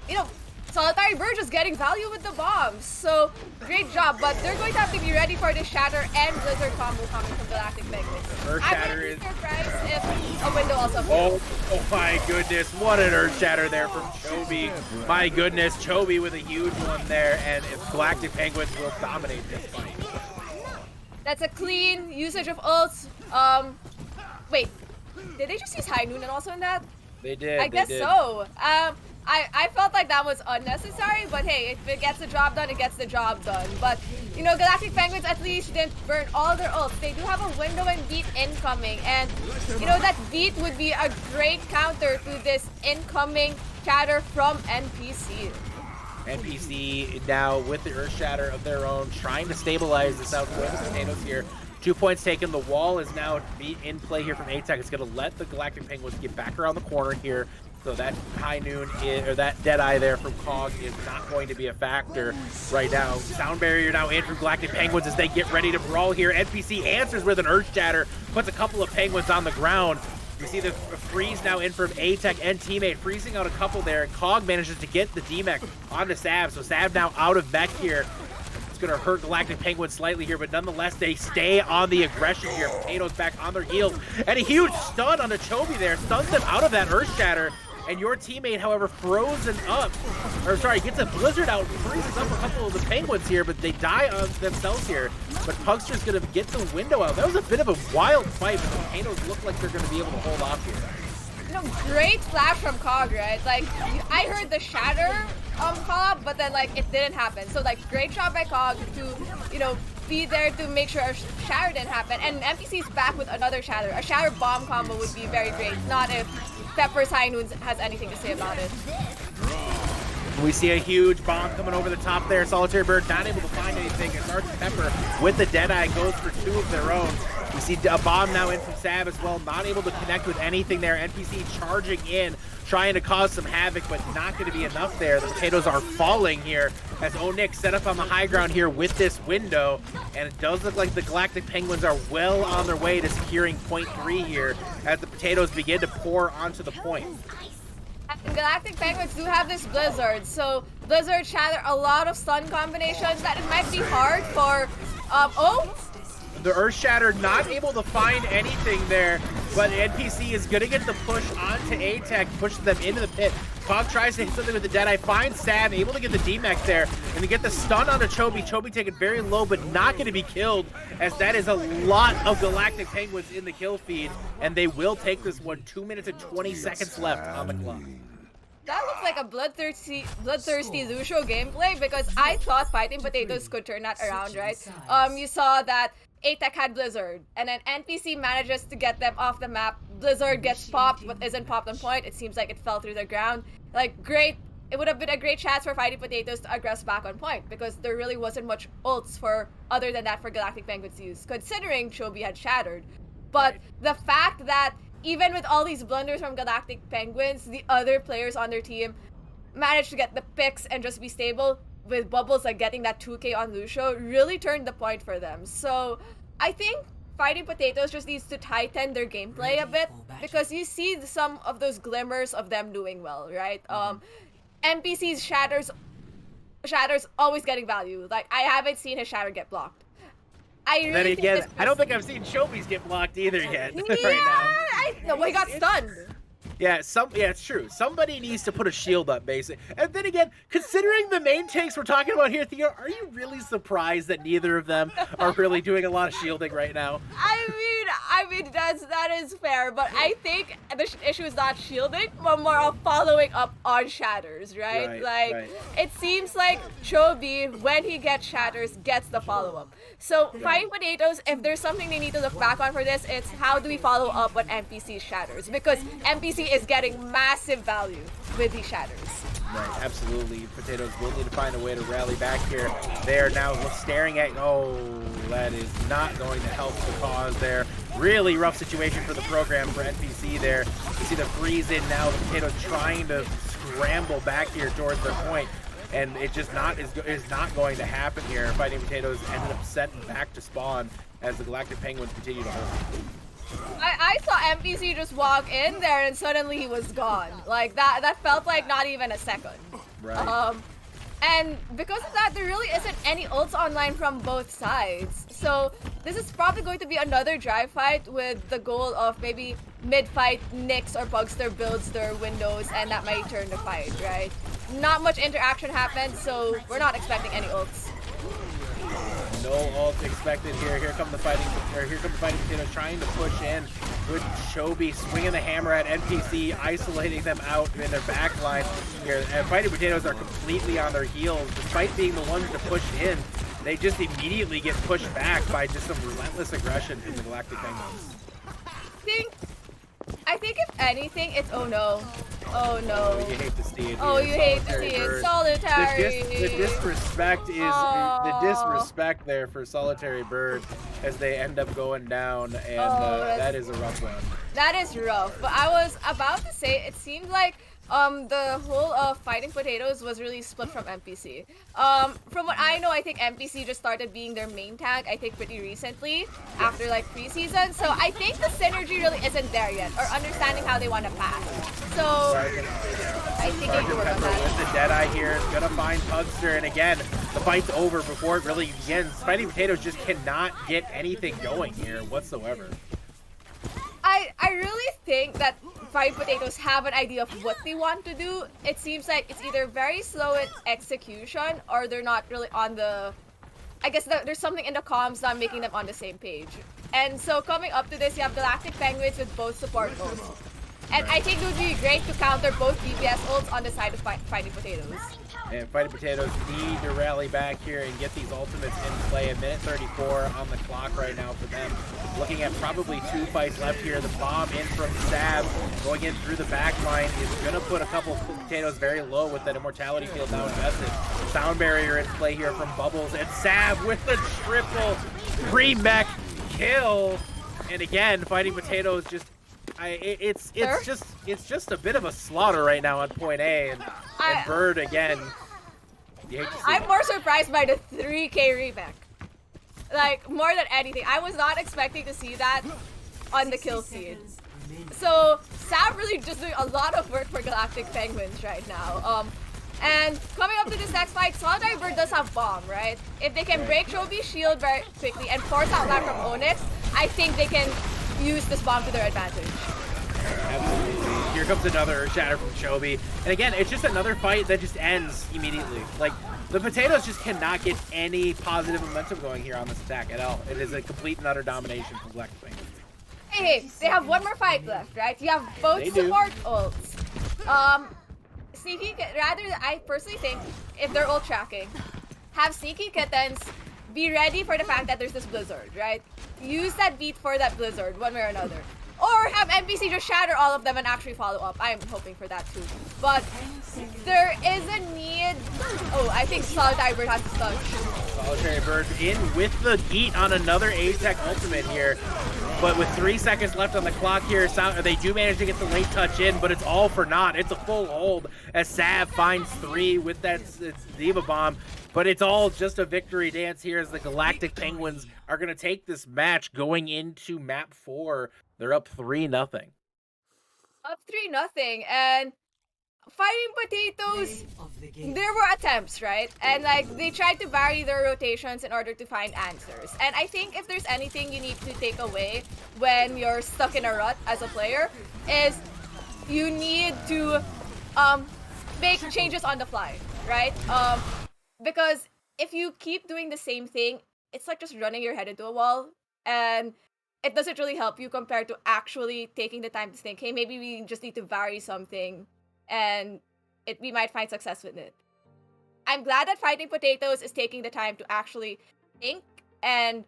you know, Solitary Bird just getting value with the bombs. So, great job, but they're going to have to be ready for the Shatter and Blizzard combo coming from Galactic Penguins. Earth I Shatter wouldn't is... be surprised if a Window also Oh my goodness, what an Earth Shatter there from Chobi. My goodness, Chobi with a huge one there, and if Galactic Penguins will dominate this fight. That's a clean usage of ults. Wait, did they just use High Noon and also in that? They did. I guess so. I felt like that was unnecessary, but hey, if it gets the job done, it gets the job done. But, you know, Galactic Penguins at least didn't burn all their ults. They do have a window and beat incoming, and, you know, that beat would be a great counter to this incoming chatter from NPC. NPC now with the Earth Shatter of their own, trying to stabilize this out for the Potatoes here. 2 points taken. The wall is now in play here from A-Tech. It's going to let the Galactic Penguins get back around the corner here. So that High Noon, or that Deadeye there from Cog is not going to be a factor right now. Sound Barrier now in from Galactic Penguins as they get ready to brawl here. NPC answers with an Earth Shatter, puts a couple of Penguins on the ground. We see the freeze now in from A-Tech and teammate, freezing out a couple there, and Cog manages to get the D-Mech onto Sav, so Sav now out of mech here. It's going to hurt Galactic Penguins slightly here, but nonetheless, they stay on the aggression here. Potatoes back on their heels, and a huge stun on the Chobi there, stuns them out of that Earth Shatter, and your teammate, however, frozen up, or sorry, gets a Blizzard out, freezes up a couple of the Penguins here, but they die on themselves here. But Punkster's going to get the window out. That was a bit of a wild fight, but the Potatoes look like they're going to be able to hold off here. You know, great flash from Cog, right? Like, I heard the Shatter call up, but then, like, it didn't happen. So, like, great job by Cog to, you know, be there to make sure a Shatter didn't happen. And NPC's back with another Shatter. A Shatter bomb combo would be very great, not if Pepper's High Noon has anything to say about it. We see a huge bomb coming over the top there. Solitary Bird not able to find anything. And Sergeant Pepper with the Deadeye goes for 2 of their own. We see a bomb now in from Sav as well. Not able to connect with anything there. NPC charging in, trying to cause some havoc, but not going to be enough there. The Potatoes are falling here as Onyx set up on the high ground here with this window. And it does look like the Galactic Penguins are well on their way to securing point 3 here as the Potatoes begin to pour onto the point. And Galactic Penguins do have this Blizzard, so Blizzard Shatter a lot of stun combinations that it might be hard for, The Earth Shatter not able to find anything there, but NPC is going to get the push onto A-Tech, pushes them into the pit. Cog tries to hit something with the Deadeye, finds Sav, able to get the D-Mech there, and to get the stun onto Chobi. Chobi taken very low, but not going to be killed, as that is a lot of Galactic Penguins in the kill feed, and they will take this one. 2 minutes and 20 seconds left on the clock. that looks like a bloodthirsty Lucio gameplay, because I thought Fighting Potatoes could turn that around, right? You saw that A-Tech had Blizzard, and then NPC manages to get them off the map. Blizzard gets popped, but isn't popped on point. It seems like it fell through the ground. Like, great. It would have been a great chance for Fighting Potatoes to aggress back on point, because there really wasn't much ults for, other than that, for Galactic Penguins to use, considering Chobi had shattered. But the fact that even with all these blunders from Galactic Penguins, the other players on their team managed to get the picks and just be stable, with Bubbles like getting that 2k on Lucio, really turned the point for them. So I think Fighting Potatoes just needs to tighten their gameplay a bit, because you see some of those glimmers of them doing well, right? NPC's Shatter's always getting value. Like, I haven't seen his Shatter get blocked. Then again, I don't think I've seen Chobi's get blocked either yet. Yeah, right now. no, he got stunned. Yeah, it's true. Somebody needs to put a shield up, basically. And then again, considering the main tanks we're talking about here, Theo, are you really surprised that neither of them are really doing a lot of shielding right now? I mean, I mean, that is fair, but I think the issue is not shielding, but more of following up on shatters, right? Right. It seems like Chobi, when he gets shatters, gets the follow-up. So, Fighting Potatoes, if there's something they need to look back on for this, it's how do we follow up on NPC shatters? Because NPC is getting massive value with these shatters. Right, absolutely. Potatoes will need to find a way to rally back here. They are now staring at... Oh, that is not going to help the cause there. Really rough situation for the program for NPC there. You see the freeze in now. The Potatoes trying to scramble back here towards their point. And it just is not going to happen here. Fighting Potatoes ended up sent back to spawn as the Galactic Penguins continue to hold. I saw NPC just walk in there and suddenly he was gone. Like that felt like not even a second. Right. And because of that, there really isn't any ults online from both sides. So this is probably going to be another dry fight with the goal of maybe mid-fight Nyx or Bugster builds their windows and that might turn the fight, right? Not much interaction happened, so we're not expecting any ults. No ult expected here. Here come the Fighting Potatoes trying to push in with Chobi swinging the hammer at NPC, isolating them out in their back line here. And Fighting Potatoes are completely on their heels. Despite being the ones to push in, they just immediately get pushed back by just some relentless aggression from the Galactic Penguins. I think if anything, it's oh no. Oh no. You hate to see it. Oh, you hate to see it. Solitary. The disrespect is the disrespect there for Solitary Bird as they end up going down, and that is a rough one. That is rough. But I was about to say it seemed like the whole Fighting Potatoes was really split from NPC. From what I know, I think NPC just started being their main tag, I think pretty recently, after like preseason. So I think the synergy really isn't there yet, or understanding how they want to pass. So I think they work on that. With the Deadeye here is gonna find Pugster, and again, the fight's over before it really begins. Fighting Potatoes just cannot get anything going here whatsoever. I really think that Fighting Potatoes have an idea of what they want to do. It seems like it's either very slow in execution or they're not really on the... I guess there's something in the comms not making them on the same page. And so coming up to this, you have Galactic Penguins with both support ults. And I think it would be great to counter both DPS ults on the side of Fighting Potatoes. And Fighting Potatoes need to rally back here and get these ultimates in play. A minute 34 on the clock right now for them. Looking at probably 2 fights left here. The bomb in from Sab going in through the back line is going to put a couple of Potatoes very low with that Immortality Field now invested. Sound Barrier in play here from Bubbles, and Sab with the triple pre-mech kill. And again, Fighting Potatoes just... It's just a bit of a slaughter right now on point A, and Bird again. I'm more surprised by the 3K remake. Like more than anything, I was not expecting to see that on the kill scene. So Sam really just doing a lot of work for Galactic Penguins right now. And coming up to this next fight, Solitary Bird does have bomb, right? If they can break Chobi's shield very quickly and force out land from Onyx, I think they can use this bomb to their advantage. Absolutely. Here comes another shatter from Chobi. And again, it's just another fight that just ends immediately. Like, the Potatoes just cannot get any positive momentum going here on this attack at all. It is a complete and utter domination from Galactic Penguins. Hey, they have one more fight left, right? You have both support ults. Sneaky, I personally think, if they're ult tracking, have Sneaky Kittens be ready for the fact that there's this blizzard, right? Use that beat for that blizzard, one way or another. Or have NPC just shatter all of them and actually follow up. I'm hoping for that too. But there is a need... Oh, I think Solitary Bird has to stun. Solitary Bird in with the Geet on another A-Tech ultimate here. But with 3 seconds left on the clock here, they do manage to get the late touch in, but it's all for naught. It's a full hold as Sav finds 3 with that Diva Bomb. But it's all just a victory dance here as the Galactic Penguins are going to take this match going into map 4. They're up 3-0. Up 3-0, and Fighting Potatoes, there were attempts, right? And like they tried to vary their rotations in order to find answers. And I think if there's anything you need to take away when you're stuck in a rut as a player, is you need to make changes on the fly, right? Because if you keep doing the same thing, it's like just running your head into a wall. And it doesn't really help you compared to actually taking the time to think, hey, maybe we just need to vary something and we might find success with it. I'm glad that Fighting Potatoes is taking the time to actually think and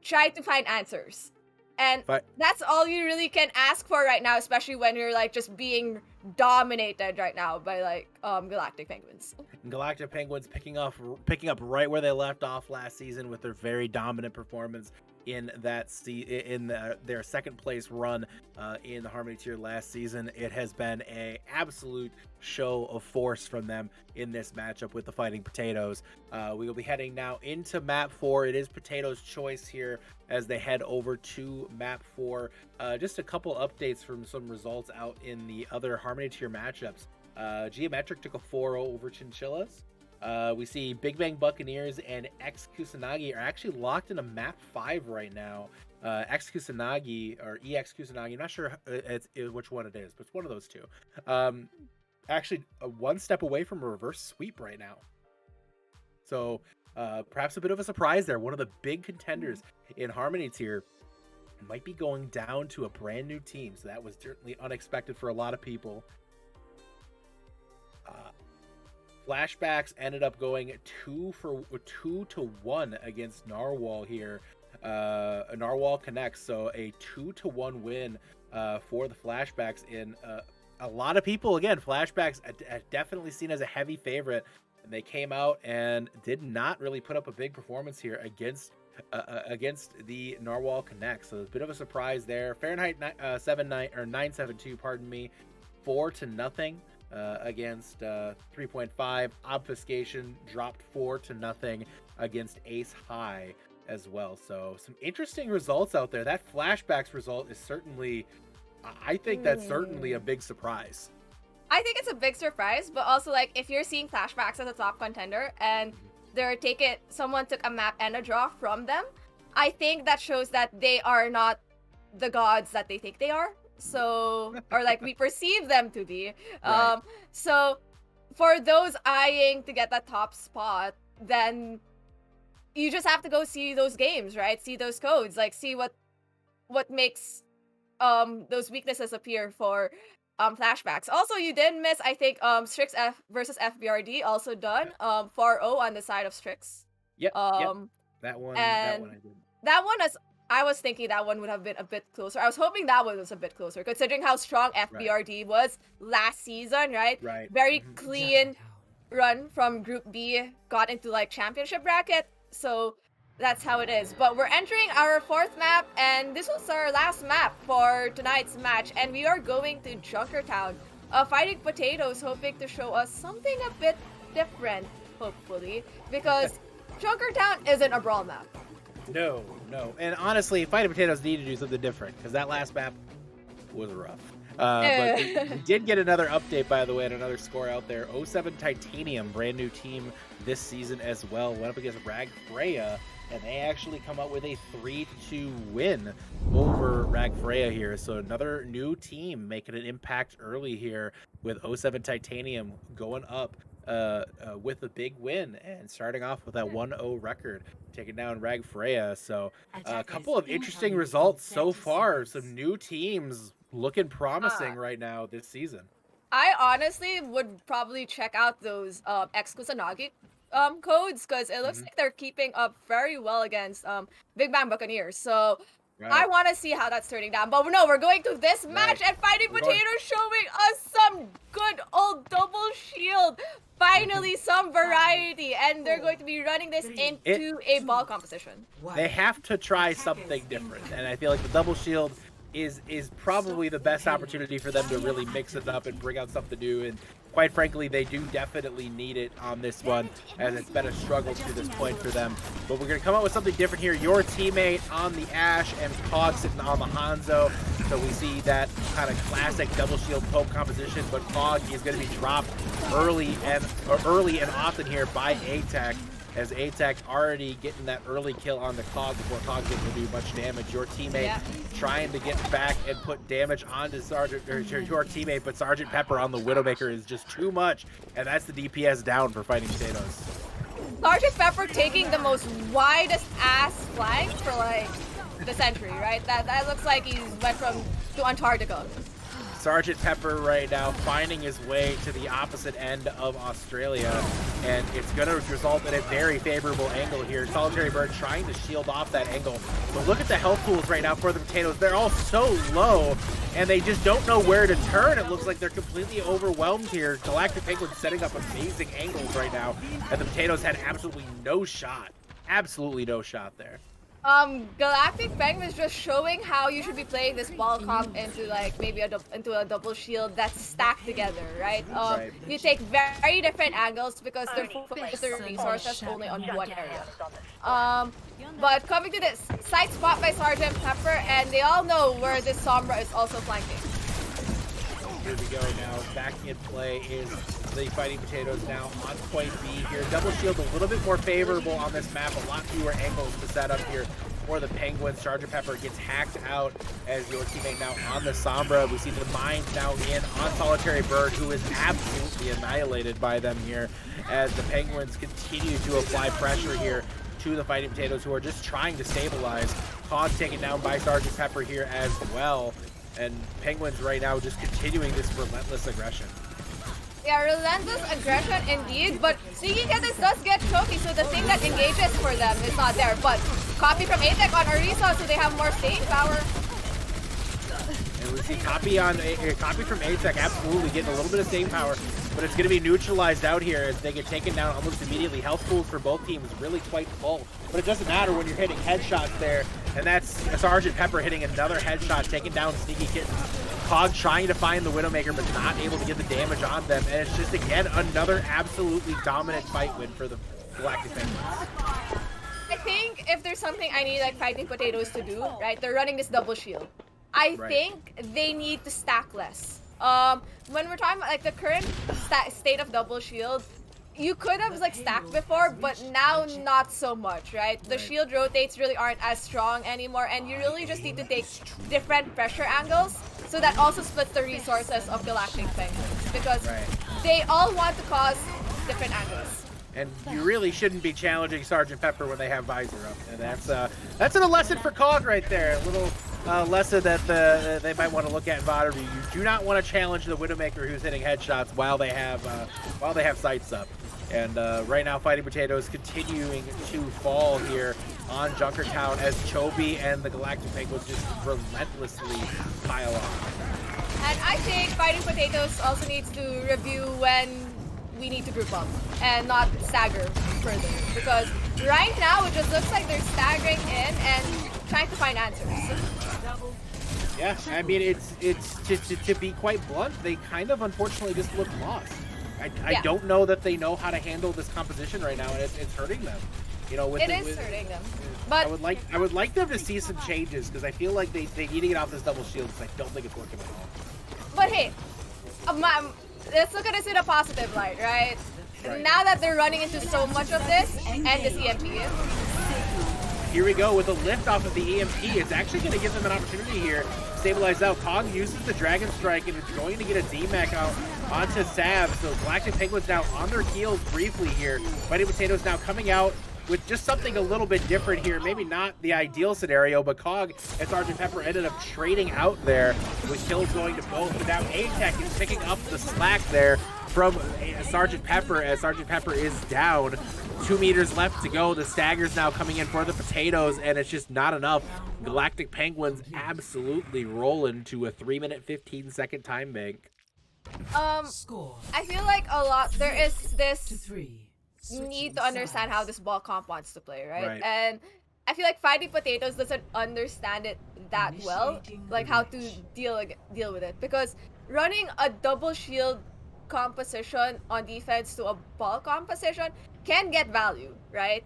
try to find answers. And that's all you really can ask for right now, especially when you're like just being dominated right now by like Galactic Penguins. Galactic Penguins picking up right where they left off last season with their very dominant performance in that their second place run in the Harmony tier last season. It has been a absolute show of force from them in this matchup with the Fighting Potatoes. We will be heading now into map 4. It is Potatoes' choice here as they head over to map 4. Just a couple updates from some results out in the other Harmony tier matchups. Geometric took a 4-0 over Chinchillas. We see Big Bang Buccaneers and X Kusanagi are actually locked in a map 5 right now. X Kusanagi or EX Kusanagi, I'm not sure which one it is, but it's one of those two. Actually, one step away from a reverse sweep right now. So perhaps a bit of a surprise there. One of the big contenders in Harmony tier might be going down to a brand new team. So that was certainly unexpected for a lot of people. Flashbacks ended up going 2-1 against Narwhal here. Narwhal connects, so a 2-1 win for the Flashbacks. In a lot of people, again, Flashbacks definitely seen as a heavy favorite, and they came out and did not really put up a big performance here against the Narwhal Connect. So it's a bit of a surprise there. Fahrenheit 972, pardon me, 4-0. Against 3.5. Obfuscation dropped 4-0 against Ace High as well. So some interesting results out there. That Flashbacks result is certainly, I think that's certainly a big surprise. I think it's a big surprise, but also like if you're seeing Flashbacks as a top contender and someone took a map and a draw from them, I think that shows that they are not the gods that they think they are. So, or like we perceive them to be. Right. So for those eyeing to get that top spot, then you just have to go see those games, right? See those codes, like see what makes those weaknesses appear for Flashbacks. Also, you did miss, I think, Strix versus FBRD also done 4-0 on the side of Strix. Yep. That one I did. That one I was thinking that one would have been a bit closer. I was hoping that one was a bit closer, considering how strong FBRD was last season, right? Right. Very clean run from Group B, got into like championship bracket, so that's how it is. But we're entering our 4th map, and this was our last map for tonight's match, and we are going to Junkertown. Fighting Potatoes hoping to show us something a bit different, hopefully, because Junkertown isn't a brawl map. No. And honestly, Fighting Potatoes need to do something different because that last map was rough. But we did get another update, by the way, and another score out there. 07 Titanium, brand new team this season as well, went up against Rag Freya, and they actually come out with a 3-2 win over Rag Freya here. So another new team making an impact early here with 07 Titanium going up with a big win and starting off with that 1-0 record, taking down Rag Freya. So a couple of interesting results so far. Some new teams looking promising right now this season. I honestly would probably check out those X Kusanagi codes, because it looks like they're keeping up very well against Big Bang Buccaneers. So I want to see how that's turning down. But no, we're going to this match, and Fighting Potatoes showing us some good old double shield. Finally, some variety, and they're going to be running this into a ball composition. They have to try something different, and I feel like the double shield is probably the best opportunity for them to really mix it up and bring out something new. And quite frankly, they do definitely need it on this one, as it's been a struggle to this point for them. But we're going to come up with something different here. Your teammate on the Ashe and Cog sitting on the Hanzo. So we see that kind of classic double shield poke composition, but Cog is going to be dropped early and often here by ATEC, as ATEC already getting that early kill on the Cog before Cog's able to do much damage. Your teammate trying to get back and put damage onto your teammate, but Sergeant Pepper on the Widowmaker is just too much, and that's the DPS down for Fighting Potatoes. Sergeant Pepper taking the most widest ass flank for like the sentry, right? That looks like he's went to Antarctica. Sergeant Pepper right now finding his way to the opposite end of Australia, and it's going to result in a very favorable angle here. Solitary Bird trying to shield off that angle, but look at the health pools right now for the potatoes. They're all so low, and they just don't know where to turn. It looks like they're completely overwhelmed here. Galactic Penguin setting up amazing angles right now, and the potatoes had absolutely no shot. Absolutely no shot there. Galactic Penguin is just showing how you should be playing this ball comp into like maybe into a double shield that's stacked together, right? Right. You take very different angles because they're focused their resources only on one area. But coming to this side spot by Sergeant Pepper, and they all know where this Sombra is also flanking. Here we go now. Back in play is the Fighting Potatoes now on point B here. Double shield a little bit more favorable on this map. A lot fewer angles to set up here for the Penguins. Sergeant Pepper gets hacked out as your teammate now on the Sombra. We see the mines now in on Solitary Bird, who is absolutely annihilated by them here as the Penguins continue to apply pressure here to the Fighting Potatoes, who are just trying to stabilize. Cog taken down by Sergeant Pepper here as well. And Penguins right now just continuing this relentless aggression. Yeah, relentless aggression indeed, but Sneaky Kittens does get choky, so the thing that engages for them is not there. But copy from Atec on Arisa, so they have more staying power. And we see copy from Atec absolutely getting a little bit of staying power, but it's going to be neutralized out here as they get taken down almost immediately. Health pools for both teams really quite full, but it doesn't matter when you're hitting headshots there, and that's Sergeant Pepper hitting another headshot, taking down Sneaky Kittens. Cog trying to find the Widowmaker, but not able to get the damage on them, and it's just again another absolutely dominant fight win for the Galactic Penguins. I think if there's something I need like Fighting Potatoes to do, right? They're running this double shield. I think they need to stack less. When we're talking about like the current state of double shield, you could have like stacked before, but now not so much, right? The shield rotates really aren't as strong anymore, and you really just need to take different pressure angles, so that also splits the resources of Galactic Penguins, because they all want to cause different angles. And you really shouldn't be challenging Sergeant Pepper when they have Visor up. And that's a lesson for Cog right there. A little lesson that they might want to look at in VOD. You do not want to challenge the Widowmaker who's hitting headshots while they have sights up. And right now, Fighting Potatoes continuing to fall here on Junkertown as Chobi and the Galactic Penguins just relentlessly pile on. And I think Fighting Potatoes also needs to review when we need to group up and not stagger further, because right now it just looks like they're staggering in and trying to find answers. Yeah, I mean, it's to be quite blunt, they kind of unfortunately just look lost. I don't know that they know how to handle this composition right now, and it's hurting them. You know, it is hurting them. But I would like them to see some changes, because I feel like they need to get off this double shield, because I don't think it's working at all. But hey, let's look at this in a positive light, right? Now that they're running into so much of this and this EMP. Here we go with a lift off of the EMP. It's actually going to give them an opportunity here to stabilize out. Kong uses the Dragon Strike and is going to get a DMAC out onto Sav. So Galactic Penguins now on their heels briefly here. Fighting Potatoes now coming out with just something a little bit different here. Maybe not the ideal scenario, but Cog and Sergeant Pepper ended up trading out there with kills going to both. But now Atec is picking up the slack there from Sergeant Pepper as Sergeant Pepper is down. 2 meters left to go. The stagger's now coming in for the Potatoes, and it's just not enough. Galactic Penguins absolutely rolling to a 3-minute 15-second time bank. I feel like there is this need to understand how this ball comp wants to play, right? And I feel like Fighting Potatoes doesn't understand it that well, like how to deal with it, because running a double shield composition on defense to a ball composition can get value, right?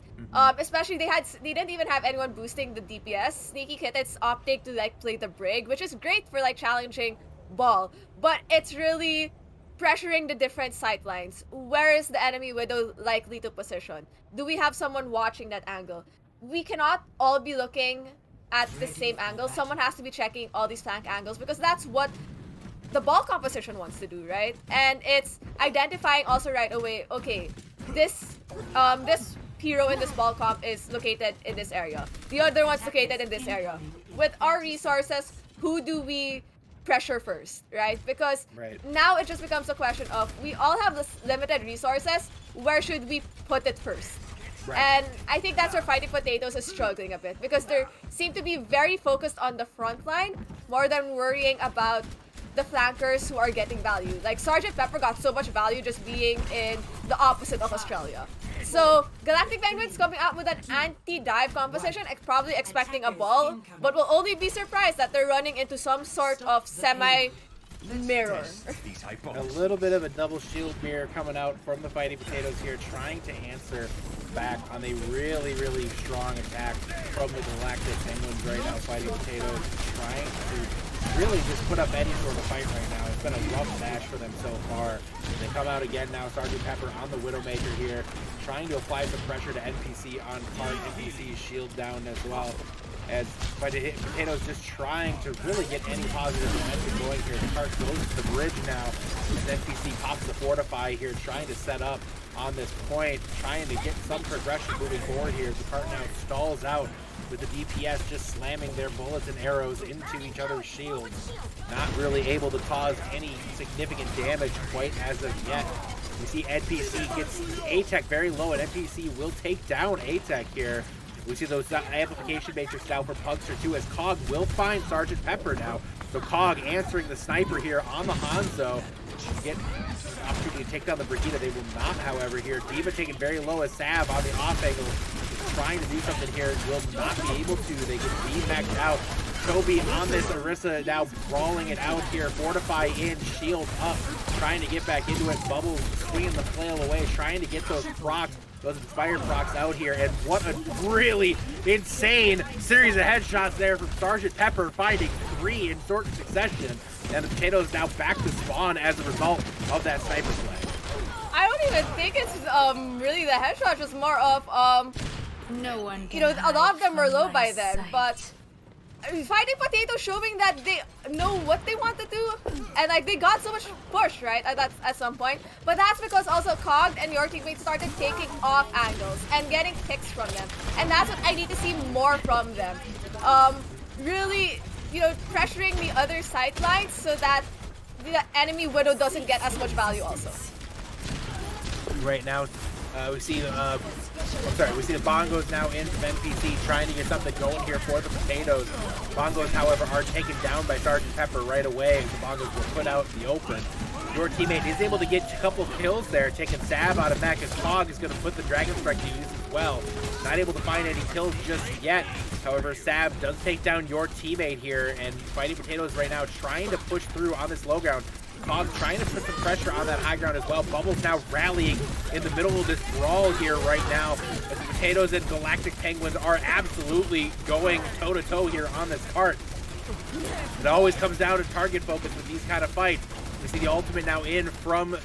Especially they didn't even have anyone boosting the DPS. Sneaky Kittens opting to like play the Brig, which is great for like challenging ball, but it's really pressuring the different sightlines. Where is the enemy Widow likely to position? Do we have someone watching that angle? We cannot all be looking at the same angle. Someone has to be checking all these flank angles, because that's what the ball composition wants to do, right? And it's identifying also right away, okay, this hero in this ball comp is located in this area. The other one's located in this area. With our resources, who do we pressure first, right? Because now it just becomes a question of, we all have this limited resources, where should we put it first? And I think that's where Fighting Potatoes is struggling a bit, because they seem to be very focused on the front line more than worrying about the flankers who are getting value. Like Sergeant Pepper got so much value just being in the opposite of Australia. So Galactic Penguins coming out with an anti-dive composition, probably expecting a ball, but will only be surprised that they're running into some sort of semi-mirror. A little bit of a double shield mirror coming out from the Fighting Potatoes here, trying to answer back on a really, really strong attack from the Galactic Penguins right now. Fighting Potatoes trying to really just put up any sort of fight right now. It's been a rough match for them so far. They come out again now. Sergeant Pepper on the Widowmaker here, trying to apply some pressure to NPC on card. NPC's shield down as well. As Fighting Potatoes just trying to really get any positive momentum going here. The cart goes to the bridge now as NPC pops the Fortify here, trying to set up on this point, trying to get some progression moving forward here. The cart now stalls out with the DPS just slamming their bullets and arrows into each other's shields. Not really able to cause any significant damage quite as of yet. We see NPC gets A-Tech very low, and NPC will take down A-Tech here. We see those amplification matrix down for Pugster too, as Cog will find Sergeant Pepper now. So Cog answering the sniper here on the Hanzo. Get the opportunity to take down the Brigida. They will not, however, here. Diva taken very low as Sav on the off angle, trying to do something here, will not be able to. They get V-maxed out. Toby on this Orisa now brawling it out here. Fortify in, shield up, trying to get back into it. Bubbles swinging the flail away, trying to get those procs, those inspired procs out here. And what a really insane series of headshots there from Sergeant Pepper, finding 3 in short succession. And the Potatoes now back to spawn as a result of that sniper play. I don't even think it's really the headshot, just more of no one can, you know, a lot of them were low by then, but Fighting Potatoes showing that they know what they want to do, and like they got so much push, right, at some point. But that's because also Cog and your teammates started taking off angles and getting picks from them, and that's what I need to see more from them. Really, you know, pressuring the other sidelines so that the enemy Widow doesn't get as much value also. Right now, we see the Bongos now in from NPC, trying to get something going here for the Potatoes. Bongos, however, are taken down by Sergeant Pepper right away. The Bongos were put out in the open. Your teammate is able to get a couple of kills there, taking Sav out of mech, as Cog is going to put the Dragon Strike to use as well. Not able to find any kills just yet. However, Sav does take down your teammate here, and Fighting Potatoes right now trying to push through on this low ground. Cog trying to put some pressure on that high ground as well. Bubbles now rallying in the middle of this brawl here right now, as the Potatoes and Galactic Penguins are absolutely going toe-to-toe here on this cart. It always comes down to target focus with these kind of fights. We see the ultimate now in from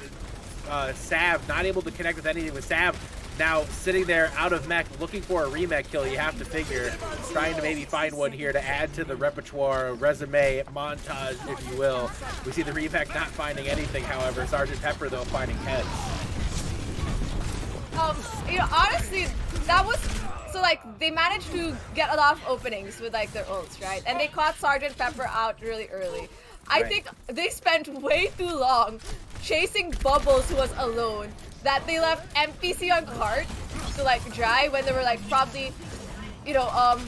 Sav, not able to connect with anything with Sav. Now sitting there out of mech, looking for a remech kill, you have to figure. Trying to maybe find one here to add to the repertoire, resume, montage, if you will. We see the remech not finding anything, however. Sergeant Pepper, though, finding heads. You know, honestly, that was... So, like, they managed to get a lot of openings with, like, their ults, right? And they caught Sergeant Pepper out really early. I think they spent way too long chasing Bubbles, who was alone, that they left NPC on cart to like dry when they were like probably, you know,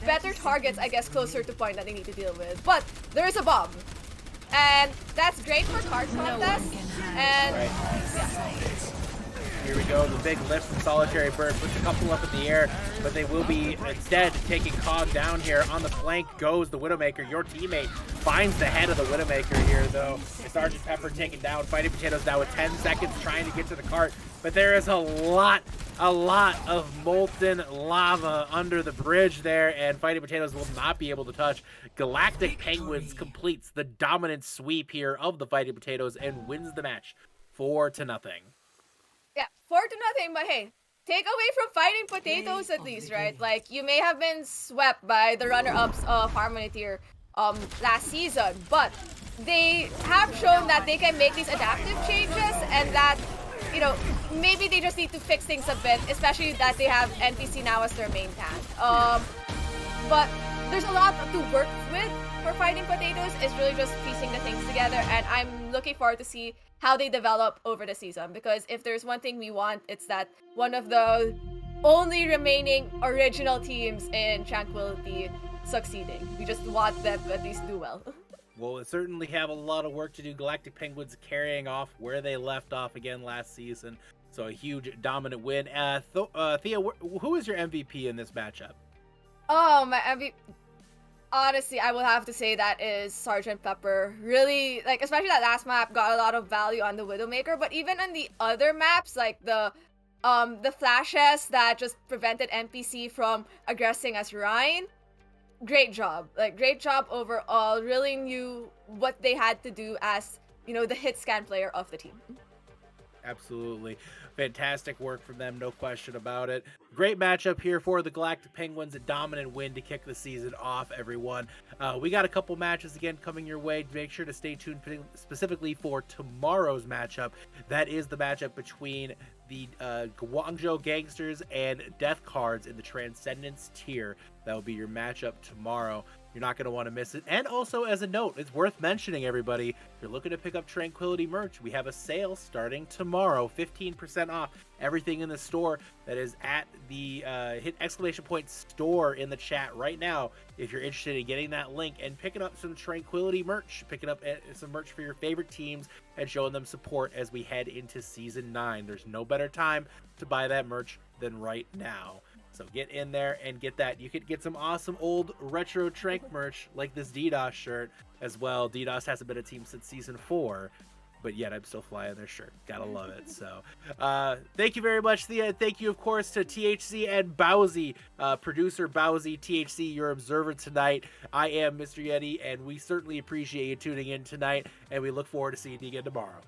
better targets, I guess, closer to point that they need to deal with. But there is a bomb, and that's great for cart contest. And yeah. Here we go, the big lift from Solitary Bird, puts a couple up in the air, but they will be instead taking Cog down here. On the flank goes the Widowmaker. Your teammate finds the head of the Widowmaker here, though. Sergeant Pepper taken down. Fighting Potatoes now with 10 seconds trying to get to the cart, but there is a lot of molten lava under the bridge there, and Fighting Potatoes will not be able to touch. Galactic Penguins completes the dominant sweep here of the Fighting Potatoes and wins the match 4-0. Yeah, 4-0, but hey, take away from Fighting Potatoes at least, right? Like, you may have been swept by the runner-ups of Harmony Tier last season, but they have shown that they can make these adaptive changes, and that, you know, maybe they just need to fix things a bit, especially that they have NPC now as their main tank. But there's a lot to work with for Fighting Potatoes. It's really just piecing the things together, and I'm looking forward to see how they develop over the season, because if there's one thing we want, it's that one of the only remaining original teams in Tranquility succeeding. We just want them to at least do well. Well, we certainly have a lot of work to do. Galactic Penguins carrying off where they left off again last season. So a huge dominant win. Thea, who is your MVP in this matchup? Oh, my MVP. Honestly, I will have to say that is Sergeant Pepper. Really, like, especially that last map got a lot of value on the Widowmaker, but even on the other maps, like the flashes that just prevented NPC from aggressing as Ryan, great job. Like, great job overall. Really knew what they had to do as, you know, the hit scan player of the team. Absolutely. Fantastic work from them, no question about it. Great matchup here for the Galactic Penguins, a dominant win to kick the season off, everyone. We got a couple matches again coming your way. Make sure to stay tuned specifically for tomorrow's matchup. That is the matchup between the Guangzhou Gangsters and Death Cards in the Transcendence tier. That will be your matchup tomorrow. You're not going to want to miss it. And also, as a note, it's worth mentioning, everybody, if you're looking to pick up Tranquility merch, we have a sale starting tomorrow, 15% off everything in the store. That is at the hit exclamation point store in the chat right now if you're interested in getting that link and picking up some Tranquility merch, picking up some merch for your favorite teams and showing them support as we head into Season 9. There's no better time to buy that merch than right now. So get in there and get that. You could get some awesome old retro Trank merch like this DDoS shirt as well. DDoS hasn't been a team since Season 4, but yet I'm still flying their shirt. Gotta love it. So thank you very much, Thea. Thank you, of course, to THC and Bowsy, producer Bowsy, THC, your observer tonight. I am Mr. Yeti, and we certainly appreciate you tuning in tonight, and we look forward to seeing you again tomorrow.